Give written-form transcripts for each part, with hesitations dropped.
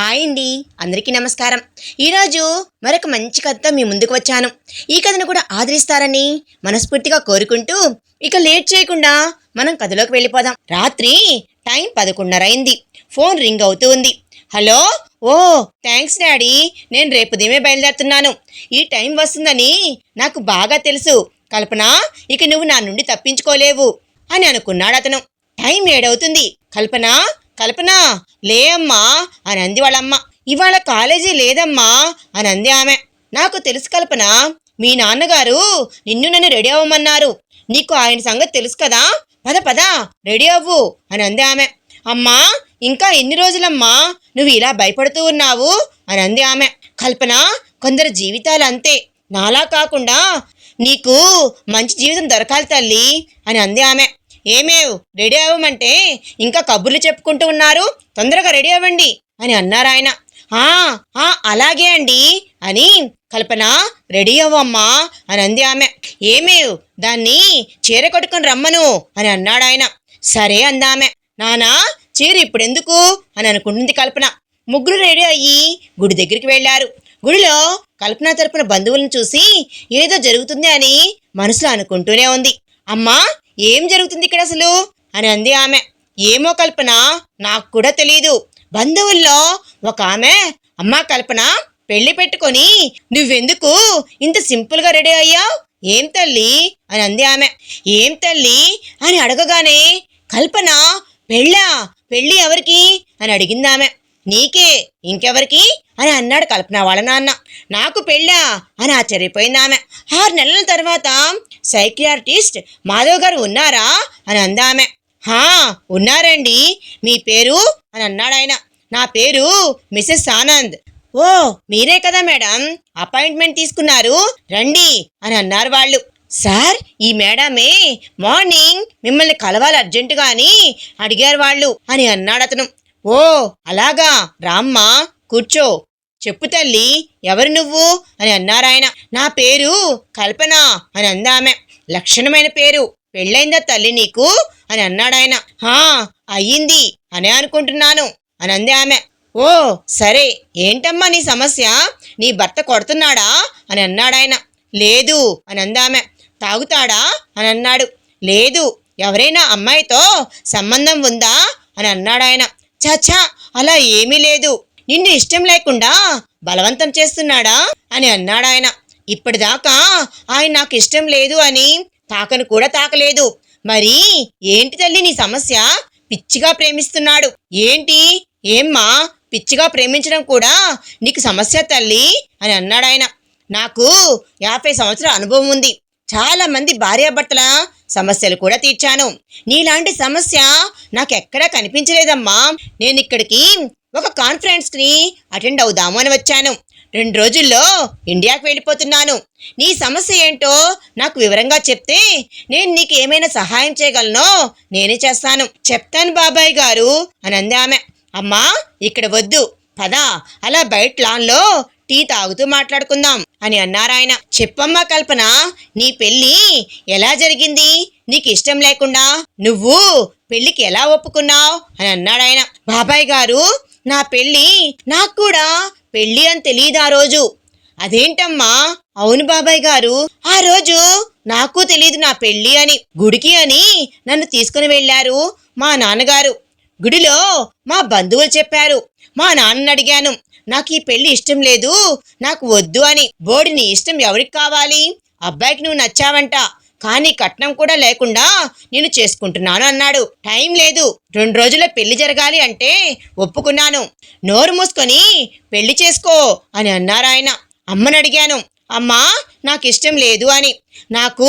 Hi అండి, అందరికీ నమస్కారం. ఈరోజు మరొక మంచి కథతో మీ ముందుకు వచ్చాను. ఈ కథను కూడా ఆదరిస్తారని మనస్ఫూర్తిగా కోరుకుంటూ ఇక లేట్ చేయకుండా మనం కథలోకి వెళ్ళిపోదాం. రాత్రి టైం 11:30 అయింది. ఫోన్ రింగ్ అవుతూ ఉంది. హలో. ఓ థ్యాంక్స్ డాడీ, నేను రేపు ఉదయమే బయలుదేరుతున్నాను. ఈ టైం వస్తుందని నాకు బాగా తెలుసు. కల్పన, ఇక నువ్వు నా నుండి తప్పించుకోలేవు అని అనుకున్నాడు అతను. టైం 7 అవుతుంది. కల్పన కల్పన లే అమ్మా అని అంది వాళ్ళమ్మ. ఇవాళ కాలేజీ లేదమ్మా అని అంది ఆమె. నాకు తెలుసు కల్పన, మీ నాన్నగారు నన్ను రెడీ అవ్వమన్నారు. నీకు ఆయన సంగతి తెలుసు కదా. పద పద రెడీ అవ్వు అని అంది ఆమె. అమ్మా, ఇంకా ఎన్ని రోజులమ్మా నువ్వు ఇలా భయపడుతూ ఉన్నావు అని అంది ఆమె. కల్పన, కొందరు జీవితాలు అంతే, నాలా కాకుండా నీకు మంచి జీవితం దొరకాలి తల్లి అని అంది ఆమె. ఏమేవ్ రెడీ అవ్వమంటే ఇంకా కబుర్లు చెప్పుకుంటూ ఉన్నారు, తొందరగా రెడీ అవ్వండి అని అన్నారు ఆయన. అలాగే అండి అని కల్పన రెడీ అవ్వమ్మా అని అంది ఆమె. ఏమేవ్ దాన్ని చీర కట్టుకొని రమ్మను అని అన్నాడు ఆయన. సరే అందామె. నానా, చీర ఇప్పుడెందుకు అని అనుకుంటుంది కల్పన. ముగ్గురు రెడీ అయ్యి గుడి దగ్గరికి వెళ్ళారు. గుడిలో కల్పన తరపున బంధువులను చూసి ఏదో జరుగుతుంది అని మనసులో అనుకుంటూనే ఉంది. అమ్మా, ఏం జరుగుతుంది ఇక్కడ అసలు అని అంది ఆమె. ఏమో కల్పన, నాకు కూడా తెలీదు. బంధువుల్లో ఒక ఆమె, అమ్మా కల్పన, పెళ్లి పెట్టుకొని నువ్వెందుకు ఇంత సింపుల్గా రెడీ అయ్యావు? ఏం తల్లి అని అంది ఆమె. ఏం తల్లి అని అడగగానే కల్పన, పెళ్ళి ఎవరికి అని అడిగింది ఆమె. నీకే, ఇంకెవరికి అని అన్నాడు కల్పన వాళ్ళ నాన్న. నాకు పెళ్ళా అని ఆశ్చర్యపోయింది ఆమె. 6 నెలల తర్వాత సైకియాట్రిస్ట్ మాధవ్ గారు ఉన్నారా అని అందామె. ఉన్నారండి. మీ పేరు అని అన్నాడు ఆయన. నా పేరు మిసెస్ ఆనంద్. ఓ మీరే కదా మేడం, అపాయింట్మెంట్ తీసుకున్నారు, రండి అని అన్నారు వాళ్ళు. సార్, ఈ మేడమే మార్నింగ్ మిమ్మల్ని కలవాలి అర్జెంటుగా అని అడిగారు వాళ్ళు అని అన్నాడు అతను. ఓ అలాగా, రామ్మా కూర్చో. చెప్పు తల్లి, ఎవరు నువ్వు అని అన్నారాయన. నా పేరు కల్పన అని అందామె. లక్షణమైన పేరు. పెళ్ళైందా తల్లి నీకు అని అన్నాడాయన. అయ్యింది అనే అనుకుంటున్నాను అని అంది ఆమె. ఓ సరే, ఏంటమ్మా నీ సమస్య? నీ భర్త కొడుతున్నాడా అని అన్నాడాయన. లేదు అని అందామె. తాగుతాడా అని అన్నాడు. లేదు. ఎవరైనా అమ్మాయితో సంబంధం ఉందా అని అన్నాడాయన. చచ్చా, అలా ఏమీ లేదు. నిన్ను ఇష్టం లేకుండా బలవంతం చేస్తున్నాడా అని అన్నాడాయన. ఇప్పటిదాకా ఆయన నాకు ఇష్టం లేదు అని తాకను కూడా తాకలేదు. మరి ఏంటి తల్లి నీ సమస్య? పిచ్చిగా ప్రేమిస్తున్నాడు. ఏంటి? ఏమ్మా, పిచ్చిగా ప్రేమించడం కూడా నీకు సమస్య తల్లి అని అన్నాడాయన. నాకు 50 సంవత్సరాల అనుభవం ఉంది. చాలా మంది భార్యాభర్తల సమస్యలు కూడా తీర్చాను. నీలాంటి సమస్య నాకెక్కడా కనిపించలేదమ్మా. నేను ఇక్కడికి ఒక కాన్ఫరెన్స్కి అటెండ్ అవుదాము అని వచ్చాను. 2 రోజుల్లో ఇండియాకి వెళ్ళిపోతున్నాను. నీ సమస్య ఏంటో నాకు వివరంగా చెప్తే నేను నీకు ఏమైనా సహాయం చేయగలనో నేనే చేస్తాను. చెప్తాను బాబాయ్ గారు అని అంది ఆమె. అమ్మా, ఇక్కడ వద్దు, పద అలా బయట లాన్లో టీ తాగుతూ మాట్లాడుకుందాం అని అన్నారాయన. చెప్పమ్మా కల్పన, నీ పెళ్ళి ఎలా జరిగింది? నీకు ఇష్టం లేకుండా నువ్వు పెళ్లికి ఎలా ఒప్పుకున్నావు అని అన్నాడాయన. బాబాయ్ గారు, నా పెళ్ళి నాకు కూడా పెళ్ళి అని తెలియదు ఆ రోజు. అదేంటమ్మా? అవును బాబాయ్ గారు, ఆ రోజు నాకు తెలియదు నా పెళ్ళి అని. గుడికి అని నన్ను తీసుకుని వెళ్ళారు మా నాన్నగారు. గుడిలో మా బంధువులు చెప్పారు. మా నాన్నని అడిగాను, నాకు ఈ పెళ్లి ఇష్టం లేదు, నాకు వద్దు అని. బోడిని ఇష్టం ఎవరికి కావాలి? అబ్బాయికి నువ్వు నచ్చావంట, కానీ కట్నం కూడా లేకుండా నేను చేసుకుంటున్నాను అన్నాడు. టైం లేదు, 2 రోజుల్లో పెళ్లి జరగాలి అంటే ఒప్పుకున్నాను. నోరు మూసుకొని పెళ్లి చేసుకో అని అన్నారాయన. అమ్మని అడిగాను, అమ్మా నాకు ఇష్టం లేదు అని. నాకు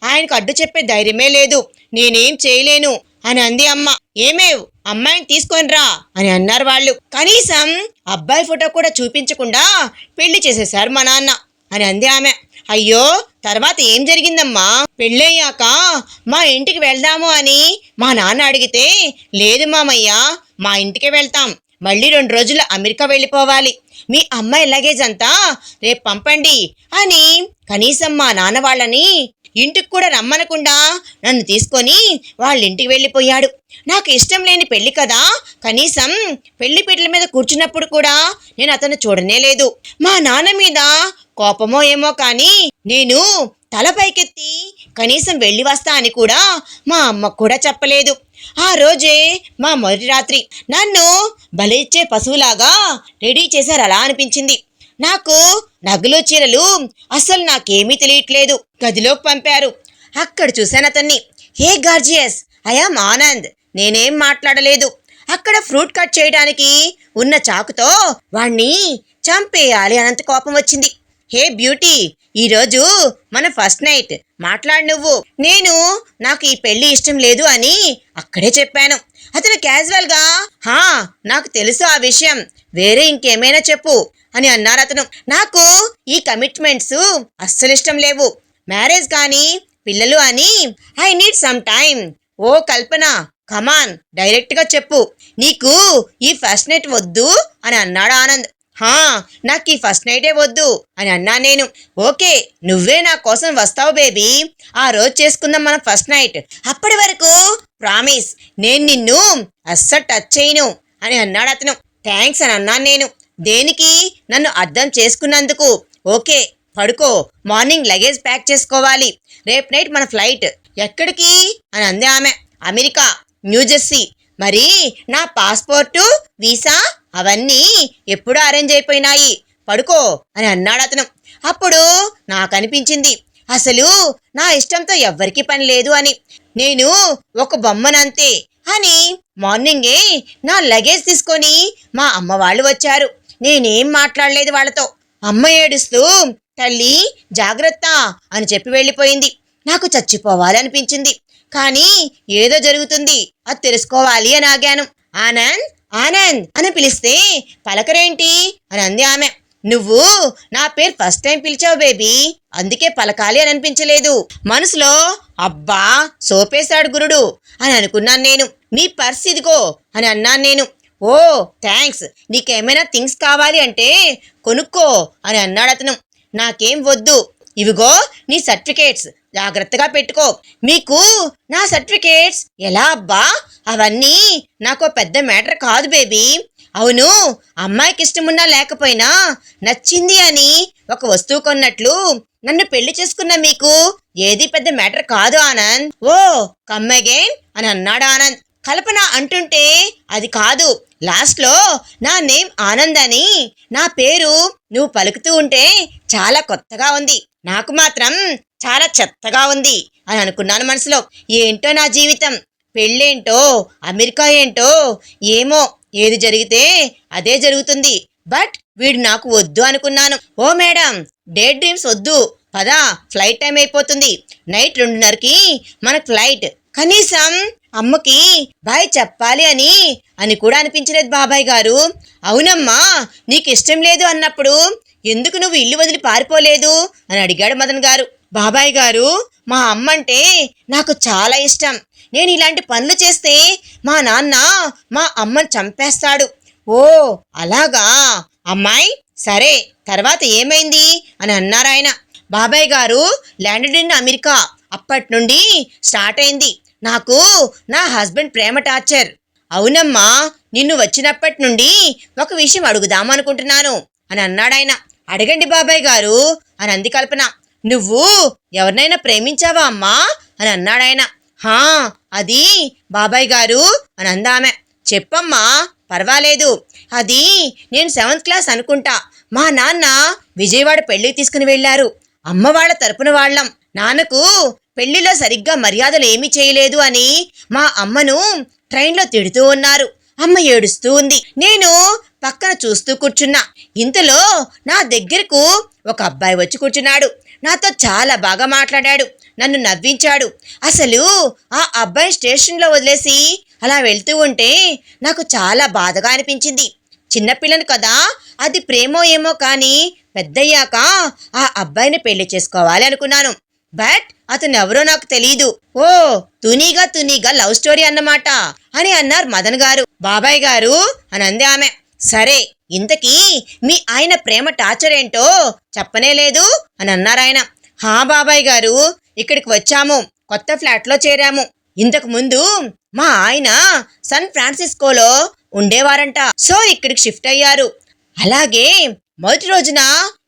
ఆయనకు అడ్డు చెప్పే ధైర్యమే లేదు, నేనేం చేయలేను అని అంది అమ్మ. ఏమేవ్, అమ్మాయిని తీసుకొని రా అని అన్నారు వాళ్ళు. కనీసం అబ్బాయి ఫోటో కూడా చూపించకుండా పెళ్లి చేసేశారు మా నాన్న అని అంది ఆమె. అయ్యో, తర్వాత ఏం జరిగిందమ్మా? పెళ్ళయ్యాక మా ఇంటికి వెళ్దాము అని మా నాన్న అడిగితే, లేదు మామయ్య, మా ఇంటికే వెళ్తాం, మళ్ళీ 2 రోజుల్లో అమెరికా వెళ్ళిపోవాలి, మీ అమ్మాయి లగేజ్ అంతా రేపు పంపండి అని కనీసం మా నాన్న వాళ్ళని ఇంటికి కూడా రమ్మనకుండా నన్ను తీసుకొని వాళ్ళ ఇంటికి వెళ్ళిపోయాడు. నాకు ఇష్టం లేని పెళ్లి కదా, కనీసం పెళ్లి పీటల మీద కూర్చున్నప్పుడు కూడా నేను అతను చూడనే లేదు. మా నాన్న మీద కోపమో ఏమో కానీ నేను తల పైకెత్తి కనీసం వెళ్ళి వస్తా అని కూడా మా అమ్మకు కూడా చెప్పలేదు. ఆ రోజే మా మొదటి రాత్రి. నన్ను బలిచ్చే పశువులాగా రెడీ చేశారు. అలా అనిపించింది నాకు. నగలు చీరలు అసలు నాకేమీ తెలియట్లేదు. గదిలోకి పంపారు. అక్కడ చూశాను అతన్ని. హే గార్జియస్, ఐయామ్ ఆనంద్. నేనేం మాట్లాడలేదు. అక్కడ ఫ్రూట్ కట్ చేయడానికి ఉన్న చాకుతో వాణ్ణి చంపేయాలి అనంత కోపం వచ్చింది. హే బ్యూటీ, ఈరోజు మన ఫస్ట్ నైట్, మాట్లాడు నువ్వు. నాకు ఈ పెళ్లి ఇష్టం లేదు అని అక్కడే చెప్పాను. అతను క్యాజువల్గా నాకు తెలుసు ఆ విషయం, వేరే ఇంకేమైనా చెప్పు అని అన్నారు అతను. నాకు ఈ కమిట్మెంట్స్ అస్సలు ఇష్టం లేవు, మ్యారేజ్ కానీ పిల్లలు అని. I need some time. Oh Kalpana, come on, డైరెక్ట్గా చెప్పు, నీకు ఈ ఫస్ట్ నైట్ వద్దు అని అన్నాడు ఆనంద్. నాకు ఈ ఫస్ట్ నైటే వద్దు అని అన్నా నేను. ఓకే, నువ్వే నా కోసం వస్తావు బేబీ, ఆ రోజు చేసుకుందాం మనం ఫస్ట్ నైట్. అప్పటి వరకు ప్రామిస్, నేను నిన్ను అస్సలు టచ్ చేయను అని అన్నాడు అతను. థ్యాంక్స్ అని అన్నాను నేను. దేనికి? నన్ను అర్థం చేసుకున్నందుకు. ఓకే, పడుకో, మార్నింగ్ లగేజ్ ప్యాక్ చేసుకోవాలి, రేపు నైట్ మన ఫ్లైట్. ఎక్కడికి అని అంది ఆమె. America, New Jersey. మరి నా పాస్పోర్టు, వీసా అవన్నీ ఎప్పుడూ అరేంజ్ అయిపోయినాయి, పడుకో అని అన్నాడు అతను. అప్పుడు నాకు అనిపించింది అసలు నా ఇష్టంతో ఎవ్వరికీ పని లేదు అని. నేను ఒక బొమ్మనంతే అని. మార్నింగే నా లగేజ్ తీసుకొని మా అమ్మ వాళ్ళు వచ్చారు. నేనేం మాట్లాడలేదు వాళ్ళతో. అమ్మ ఏడుస్తూ తల్లి జాగ్రత్త అని చెప్పి వెళ్ళిపోయింది. నాకు చచ్చిపోవాలనిపించింది, కానీ ఏదో జరుగుతుంది, అది తెలుసుకోవాలి అని ఆగాను. ఆనంద్, ఆనంద్ అని పిలిస్తే పలకరేంటి అని అంది ఆమె. నువ్వు నా పేరు ఫస్ట్ టైం పిలిచావు బేబీ, అందుకే పలకాలి అని అనిపించలేదు. మనసులో అబ్బా సోపేశాడు గురుడు అని అనుకున్నాను నేను. నీ పర్స్ ఇదిగో అని అన్నాను నేను. ఓ థ్యాంక్స్, నీకేమైనా థింగ్స్ కావాలి అంటే కొనుక్కో అని అన్నాడు అతను. నాకేం వద్దు, ఇవిగో నీ సర్టిఫికేట్స్, జాగ్రత్తగా పెట్టుకో. మీకు నా సర్టిఫికేట్స్ ఎలా అబ్బా? అవన్నీ నాకు పెద్ద మ్యాటర్ కాదు బేబీ. అవును, అమ్మాయికి ఇష్టమున్నా లేకపోయినా నచ్చింది అని ఒక వస్తువు కొన్నట్లు నన్ను పెళ్లి చేసుకున్న మీకు ఏది పెద్ద మ్యాటర్ కాదు ఆనంద్. ఓ కమ్ అగైన్ అని అన్నాడు ఆనంద్. కల్పన అంటుంటే అది కాదు, లాస్ట్లో నా నేమ్ ఆనంద్ అని నా పేరు నువ్వు పలుకుతూ ఉంటే చాలా కొత్తగా ఉంది, నాకు మాత్రం చాలా చెత్తగా ఉంది అని అనుకున్నాను మనసులో. ఏంటో నా జీవితం, పెళ్ళేంటో అమెరికా ఏంటో ఏమో, ఏది జరిగితే అదే జరుగుతుంది. బట్ వీడు నాకు వద్దు అనుకున్నాను. ఓ మేడం, డే డ్రీమ్స్ వద్దు, పదా, ఫ్లైట్ టైం అయిపోతుంది, నైట్ 2:30కి మనకు ఫ్లైట్. కనీసం అమ్మకి బాయ్ చెప్పాలి అని కూడా అనిపించలేదు బాబాయ్ గారు. అవునమ్మా, నీకు ఇష్టం లేదు అన్నప్పుడు ఎందుకు నువ్వు ఇల్లు వదిలి పారిపోలేదు అని అడిగాడు మదన్ గారు. బాబాయ్ గారు, మా అమ్మ అంటే నాకు చాలా ఇష్టం. నేను ఇలాంటి పనులు చేస్తే మా నాన్న మా అమ్మని చంపేస్తాడు. ఓ అలాగా అమ్మాయి, సరే తర్వాత ఏమైంది అని అన్నారు ఆయన. బాబాయ్ గారు ల్యాండెడ్ ఇన్ అమెరికా. అప్పటి నుండి స్టార్ట్ అయింది నాకు నా హస్బెండ్ ప్రేమ టార్చర్. అవునమ్మా, నిన్ను వచ్చినప్పటి నుండి ఒక విషయం అడుగుదామనుకుంటున్నాను అని అన్నాడు ఆయన. అడగండి బాబాయ్ గారు అని అంది కల్పన. నువ్వు ఎవరినైనా ప్రేమించావా అమ్మా అని అన్నాడు ఆయన. అది బాబాయ్ గారు అని అందామె. చెప్పమ్మా, పర్వాలేదు. అది నేను 7th క్లాస్ అనుకుంటా. మా నాన్న విజయవాడ పెళ్లికి తీసుకుని వెళ్ళారు. అమ్మ వాళ్ళ తరపున వాళ్ళం. నాన్నకు పెళ్లిలో సరిగ్గా మర్యాదలు ఏమీ చేయలేదు అని మా అమ్మను ట్రైన్లో తిడుతూ ఉన్నారు. అమ్మ ఏడుస్తూ ఉంది. నేను పక్కన చూస్తూ కూర్చున్నా. ఇంతలో నా దగ్గరకు ఒక అబ్బాయి వచ్చి కూర్చున్నాడు. నాతో చాలా బాగా మాట్లాడాడు, నన్ను నవ్వించాడు. అసలు ఆ అబ్బాయి స్టేషన్లో వదిలేసి అలా వెళ్తూ ఉంటే నాకు చాలా బాధగా అనిపించింది. చిన్నపిల్లను కదా, అది ప్రేమో ఏమో కానీ పెద్దయ్యాక ఆ అబ్బాయిని పెళ్లి చేసుకోవాలి అనుకున్నాను. బట్ అతను ఎవరో నాకు తెలీదు. ఓ తునీగా లవ్ స్టోరీ అన్నమాట అని అన్నారు మదన్ గారు. బాబాయ్ గారు అని అంది ఆమె. సరే, ఇంతకీ మీ ఆయన ప్రేమ టార్చర్ ఏంటో చెప్పనే లేదు అని అన్నారు ఆయన. బాబాయ్ గారు, ఇక్కడికి వచ్చాము. కొత్త ఫ్లాట్లో చేరాము. ఇంతకు ముందు మా ఆయన శాన్ ఫ్రాన్సిస్కోలో ఉండేవారంట. సో ఇక్కడికి షిఫ్ట్ అయ్యారు. అలాగే మొదటి రోజున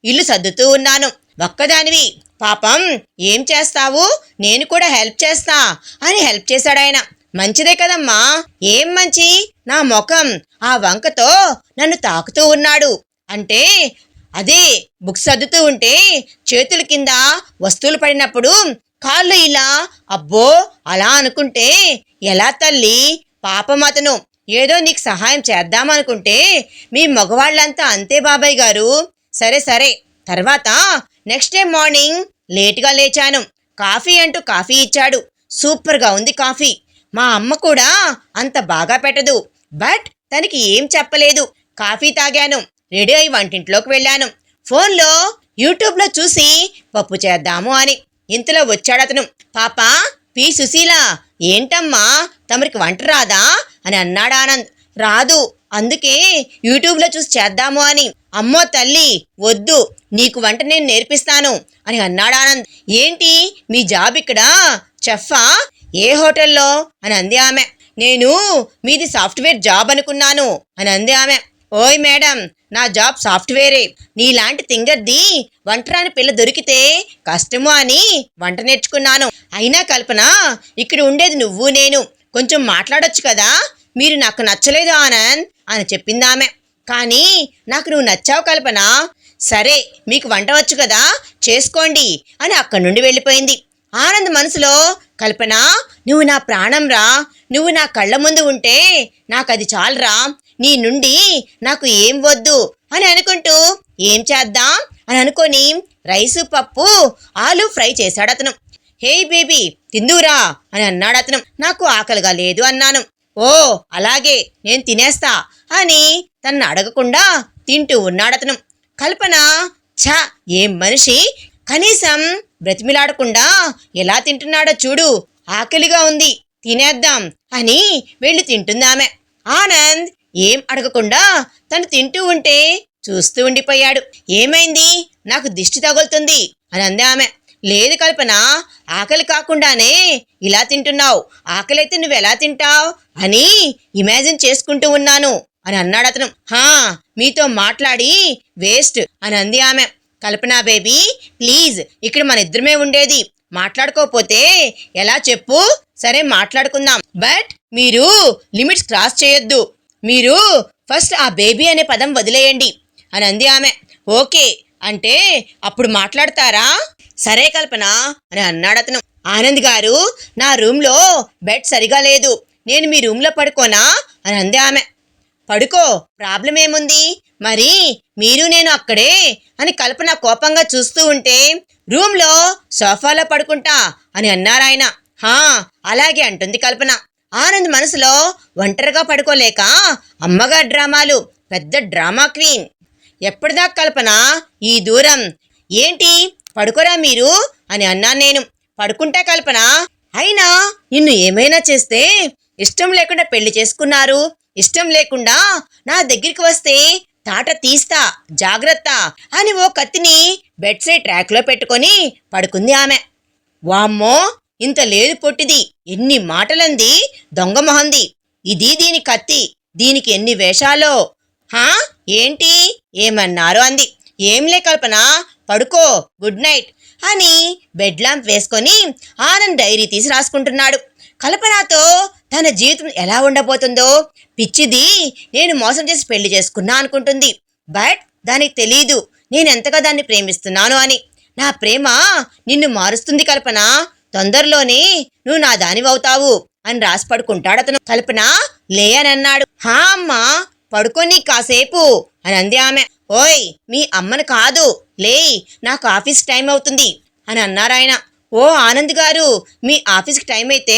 ఇల్లు సర్దుతూ ఉన్నాను. ఒక్కదానివి, పాపం ఏం చేస్తావు, నేను కూడా హెల్ప్ చేస్తా అని హెల్ప్ చేశాడాయన. మంచిదే కదమ్మా. ఏం మంచి, నా ముఖం ఆ వంకతో నన్ను తాకుతూ ఉన్నాడు. అంటే అదే బుక్స్ సర్దుతూ ఉంటే చేతుల కింద వస్తువులు పడినప్పుడు కాళ్ళు ఇలా, అబ్బో అలా అనుకుంటే ఎలా తల్లి, పాపం అతను ఏదో నీకు సహాయం చేద్దామనుకుంటే మీ మగవాళ్ళంతా అంతే బాబాయ్ గారు. సరే సరే. తర్వాత నెక్స్ట్ డే మార్నింగ్ లేటుగా లేచాను. కాఫీ అంటూ కాఫీ ఇచ్చాడు. సూపర్గా ఉంది కాఫీ. మా అమ్మ కూడా అంత బాగా పెట్టదు, బట్ తనకి ఏం చెప్పలేదు. కాఫీ తాగాను. రెడీ అయి వంటింట్లోకి వెళ్ళాను. ఫోన్లో యూట్యూబ్లో చూసి పప్పు చేద్దాము అని. ఇంతలో వచ్చాడతను. పాపా పి సుశీల, ఏంటమ్మా తమరికి వంట రాదా అని అన్నాడు ఆనంద్. రాదు, అందుకే యూట్యూబ్లో చూసి చేద్దాము అని. అమ్మో తల్లి వద్దు, నీకు వంట నేను నేర్పిస్తాను అని అన్నాడు ఆనంద్. ఏంటి మీ జాబ్ ఇక్కడ చెఫా? ఏ హోటల్లో అని అంది ఆమె. నేను మీది సాఫ్ట్వేర్ జాబ్ అనుకున్నాను అని అంది ఆమె. ఓయ్ మేడం, నా జాబ్ సాఫ్ట్వేరే. నీలాంటి తింగర్ది వంటరాని పిల్ల దొరికితే కష్టము అని వంట నేర్చుకున్నాను. అయినా కల్పన, ఇక్కడ ఉండేది నువ్వు నేను, కొంచెం మాట్లాడొచ్చు కదా. మీరు నాకు నచ్చలేదు ఆనంద్ అని చెప్పిందామె. కానీ నాకు నువ్వు నచ్చావు కల్పన. సరే మీకు వంట వచ్చు కదా, చేసుకోండి అని అక్కడి నుండి వెళ్ళిపోయింది. ఆనంద్ మనసులో, కల్పన నువ్వు నా ప్రాణం రా, నువ్వు నా కళ్ళ ముందు ఉంటే నాకు అది చాలరా, నీ నుండి నాకు ఏం వద్దు అని అనుకుంటూ ఏం చేద్దాం అని అనుకొని రైసు పప్పు ఆలు ఫ్రై చేశాడు అతను. హే బేబీ తిందురా అని అన్నాడు అతను. నాకు ఆకలిగా లేదు అన్నాను. ఓ అలాగే, నేను తినేస్తా అని తన్ను అడగకుండా తింటూ ఉన్నాడతను. కల్పన, ఛ ఏం మనిషి, కనీసం బ్రతిమిలాడకుండా ఎలా తింటున్నాడో చూడు, ఆకలిగా ఉంది, తినేద్దాం అని వెళ్ళి తింటుందామె. ఆనంద్ ఏం అడగకుండా తను తింటూ ఉంటే చూస్తూ ఉండిపోయాడు. ఏమైంది, నాకు దిష్టి తగులుతుంది అని అంది ఆమె. లేదు కల్పన, ఆకలి కాకుండానే ఇలా తింటున్నావు, ఆకలైతే నువ్వెలా తింటావు అని ఇమాజిన్ చేసుకుంటూ ఉన్నాను అని అన్నాడు అతను. హా మీతో మాట్లాడి వేస్ట్ అని అంది ఆమె. కల్పన బేబీ ప్లీజ్, ఇక్కడ మన ఇద్దరమే ఉండేది, మాట్లాడుకోపోతే ఎలా చెప్పు. సరే మాట్లాడుకుందాం, బట్ మీరు లిమిట్స్ క్రాస్ చేయొద్దు. మీరు ఫస్ట్ ఆ బేబీ అనే పదం వదిలేయండి అని అంది ఆమె. ఓకే అంటే అప్పుడు మాట్లాడతారా? సరే కల్పన అని అన్నాడు అతను. ఆనంద్ గారు, నా రూమ్లో బెడ్ సరిగా లేదు, నేను మీ రూమ్లో పడుకోనా అని అంది ఆమె. పడుకో, ప్రాబ్లం ఏముంది, మరి మీరు నేను అక్కడే అని కల్పన కోపంగా చూస్తూ ఉంటే రూమ్లో సోఫాలో పడుకుంటా అని అన్నారాయన. హా అలాగే అంటుంది కల్పన. ఆనంద్ మనసులో ఒంటరిగా పడుకోలేక అమ్మగారు డ్రామాలు, పెద్ద డ్రామా క్వీన్. ఎప్పటిదాకా కల్పన ఈ దూరం, ఏంటి పడుకోరా మీరు అని అన్నాను నేను. పడుకుంటా కల్పన, అయినా నిన్ను ఏమైనా చేస్తే ఇష్టం లేకుండా పెళ్లి చేసుకున్నారు, ఇష్టం లేకుండా నా దగ్గరికి వస్తే తాట తీస్తా జాగ్రత్త అని ఓ కత్తిని బెడ్ సైడ్ ట్రాక్లో పెట్టుకొని పడుకుంది ఆమె. వామ్మో ఇంత లేదు పొట్టిది, ఎన్ని మాటలంది, దొంగ మొహంది, ఇది దీని కత్తి, దీనికి ఎన్ని వేషాలో. హా ఏంటి ఏమన్నారు అంది. ఏంలే కల్పన, పడుకో, గుడ్ నైట్ అని బెడ్ ల్యాంప్ వేసుకొని ఆనంద్ డైరీ తీసి రాసుకుంటున్నాడు. కల్పనతో తన జీవితం ఎలా ఉండబోతుందో, పిచ్చిది నేను మోసం చేసి పెళ్లి చేసుకున్నా అనుకుంటుంది, బట్ దానికి తెలీదు నేనెంతగా దాన్ని ప్రేమిస్తున్నాను అని. నా ప్రేమ నిన్ను మారుస్తుంది కల్పన, తొందరలోనే నువ్వు నా దానివవుతావు అని రాసి పడుకుంటాడతను. కల్పన లే అని అన్నాడు. హా అమ్మా పడుకొని కాసేపు అని అంది ఆమె. ఓయ్ మీ అమ్మను కాదు, లే నాకు ఆఫీస్ టైం అవుతుంది అని అన్నారాయన. ఓ ఆనంద్ గారు, మీ ఆఫీస్కి టైం అయితే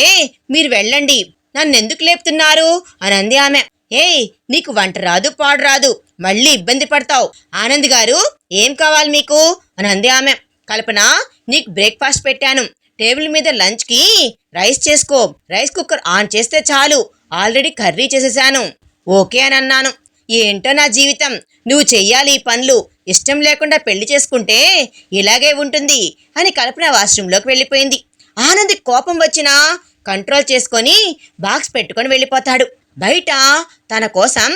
మీరు వెళ్ళండి, నన్నెందుకు లేపుతున్నారు అని అంది ఆమె. ఏయ్ నీకు వంట రాదు పాడు రాదు, మళ్ళీ ఇబ్బంది పడతావు. ఆనంద్ గారు ఏం కావాలి మీకు అని అంది ఆమె. కల్పన నీకు బ్రేక్ఫాస్ట్ పెట్టాను, టేబుల్ మీద లంచ్కి రైస్ చేసుకో, రైస్ కుక్కర్ ఆన్ చేస్తే చాలు, ఆల్రెడీ కర్రీ చేసేసాను. ఓకే అని అన్నాను. ఏంటో నా జీవితం, నువ్వు చెయ్యాలి ఈ పనులు, ఇష్టం లేకుండా పెళ్లి చేసుకుంటే ఇలాగే ఉంటుంది అని కల్పన వాష్రూంలోకి వెళ్ళిపోయింది. ఆనంద్ కోపం వచ్చినా కంట్రోల్ చేసుకొని బాక్స్ పెట్టుకొని వెళ్ళిపోతాడు. బయట తన కోసం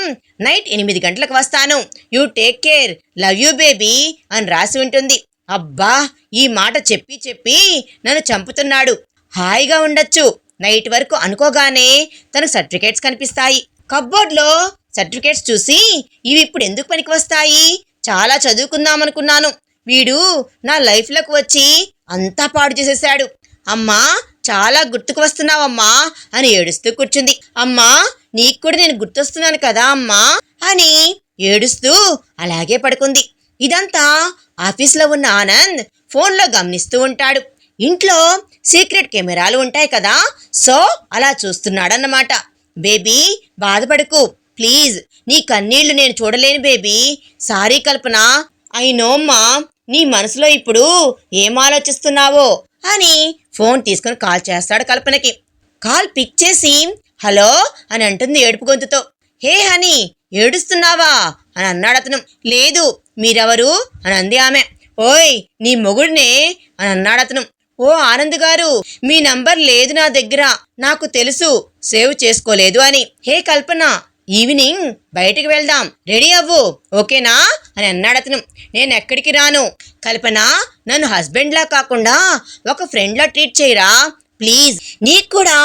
నైట్ 8 గంటలకు వస్తాను, you take care, love you baby అని రాసి ఉంటుంది. అబ్బా, ఈ మాట చెప్పి చెప్పి నన్ను చంపుతున్నాడు. హాయిగా ఉండొచ్చు నైట్ వరకు అనుకోగానే తనకు సర్టిఫికేట్స్ కనిపిస్తాయి. కప్బోర్డ్లో సర్టిఫికేట్స్ చూసి ఇవి ఇప్పుడు ఎందుకు పనికి వస్తాయి, చాలా చదువుకుందామనుకున్నాను, వీడు నా లైఫ్లోకి వచ్చి అంతా పాడు చేసేసాడు. అమ్మా, చాలా గుర్తుకు వస్తున్నావమ్మా అని ఏడుస్తూ కూర్చుంది. అమ్మా, నీకు కూడా నేను గుర్తొస్తున్నాను కదా అమ్మా అని ఏడుస్తూ అలాగే పడుకుంది. ఇదంతా ఆఫీస్లో ఉన్న ఆనంద్ ఫోన్లో గమనిస్తూ ఉంటాడు. ఇంట్లో సీక్రెట్ కెమెరాలు ఉంటాయి కదా, సో అలా చూస్తున్నాడన్నమాట. బేబీ, బాధపడకు ప్లీజ్, నీ కన్నీళ్లు నేను చూడలేను baby, sorry Kalpana, I know అమ్మా, నీ మనసులో ఇప్పుడు ఏం ఆలోచిస్తున్నావో అని ఫోన్ తీసుకుని కాల్ చేస్తాడు కల్పనకి. కాల్ పిక్ చేసి హలో అని అంటుంది ఏడుపు గొంతుతో. హే హనీ, ఏడుస్తున్నావా అని అన్నాడు అతను. లేదు, మీరెవరు అని అంది ఆమె. ఓయ్, నీ మొగుడినే అని అన్నాడు అతను. ఓ ఆనంద్ గారు, మీ నంబర్ లేదు నా దగ్గర, నాకు తెలుసు సేవ్ చేసుకోలేదు అని. హే కల్పన, ఈవినింగ్ బయటికి వెళ్దాం, రెడీ అవ్వు ఓకేనా అని అన్నాడు అతను. నేను ఎక్కడికి రాను కల్పన, నన్ను హస్బెండ్లా కాకుండా ఒక ఫ్రెండ్లా ట్రీట్ చేయరా ప్లీజ్, నీకు కూడా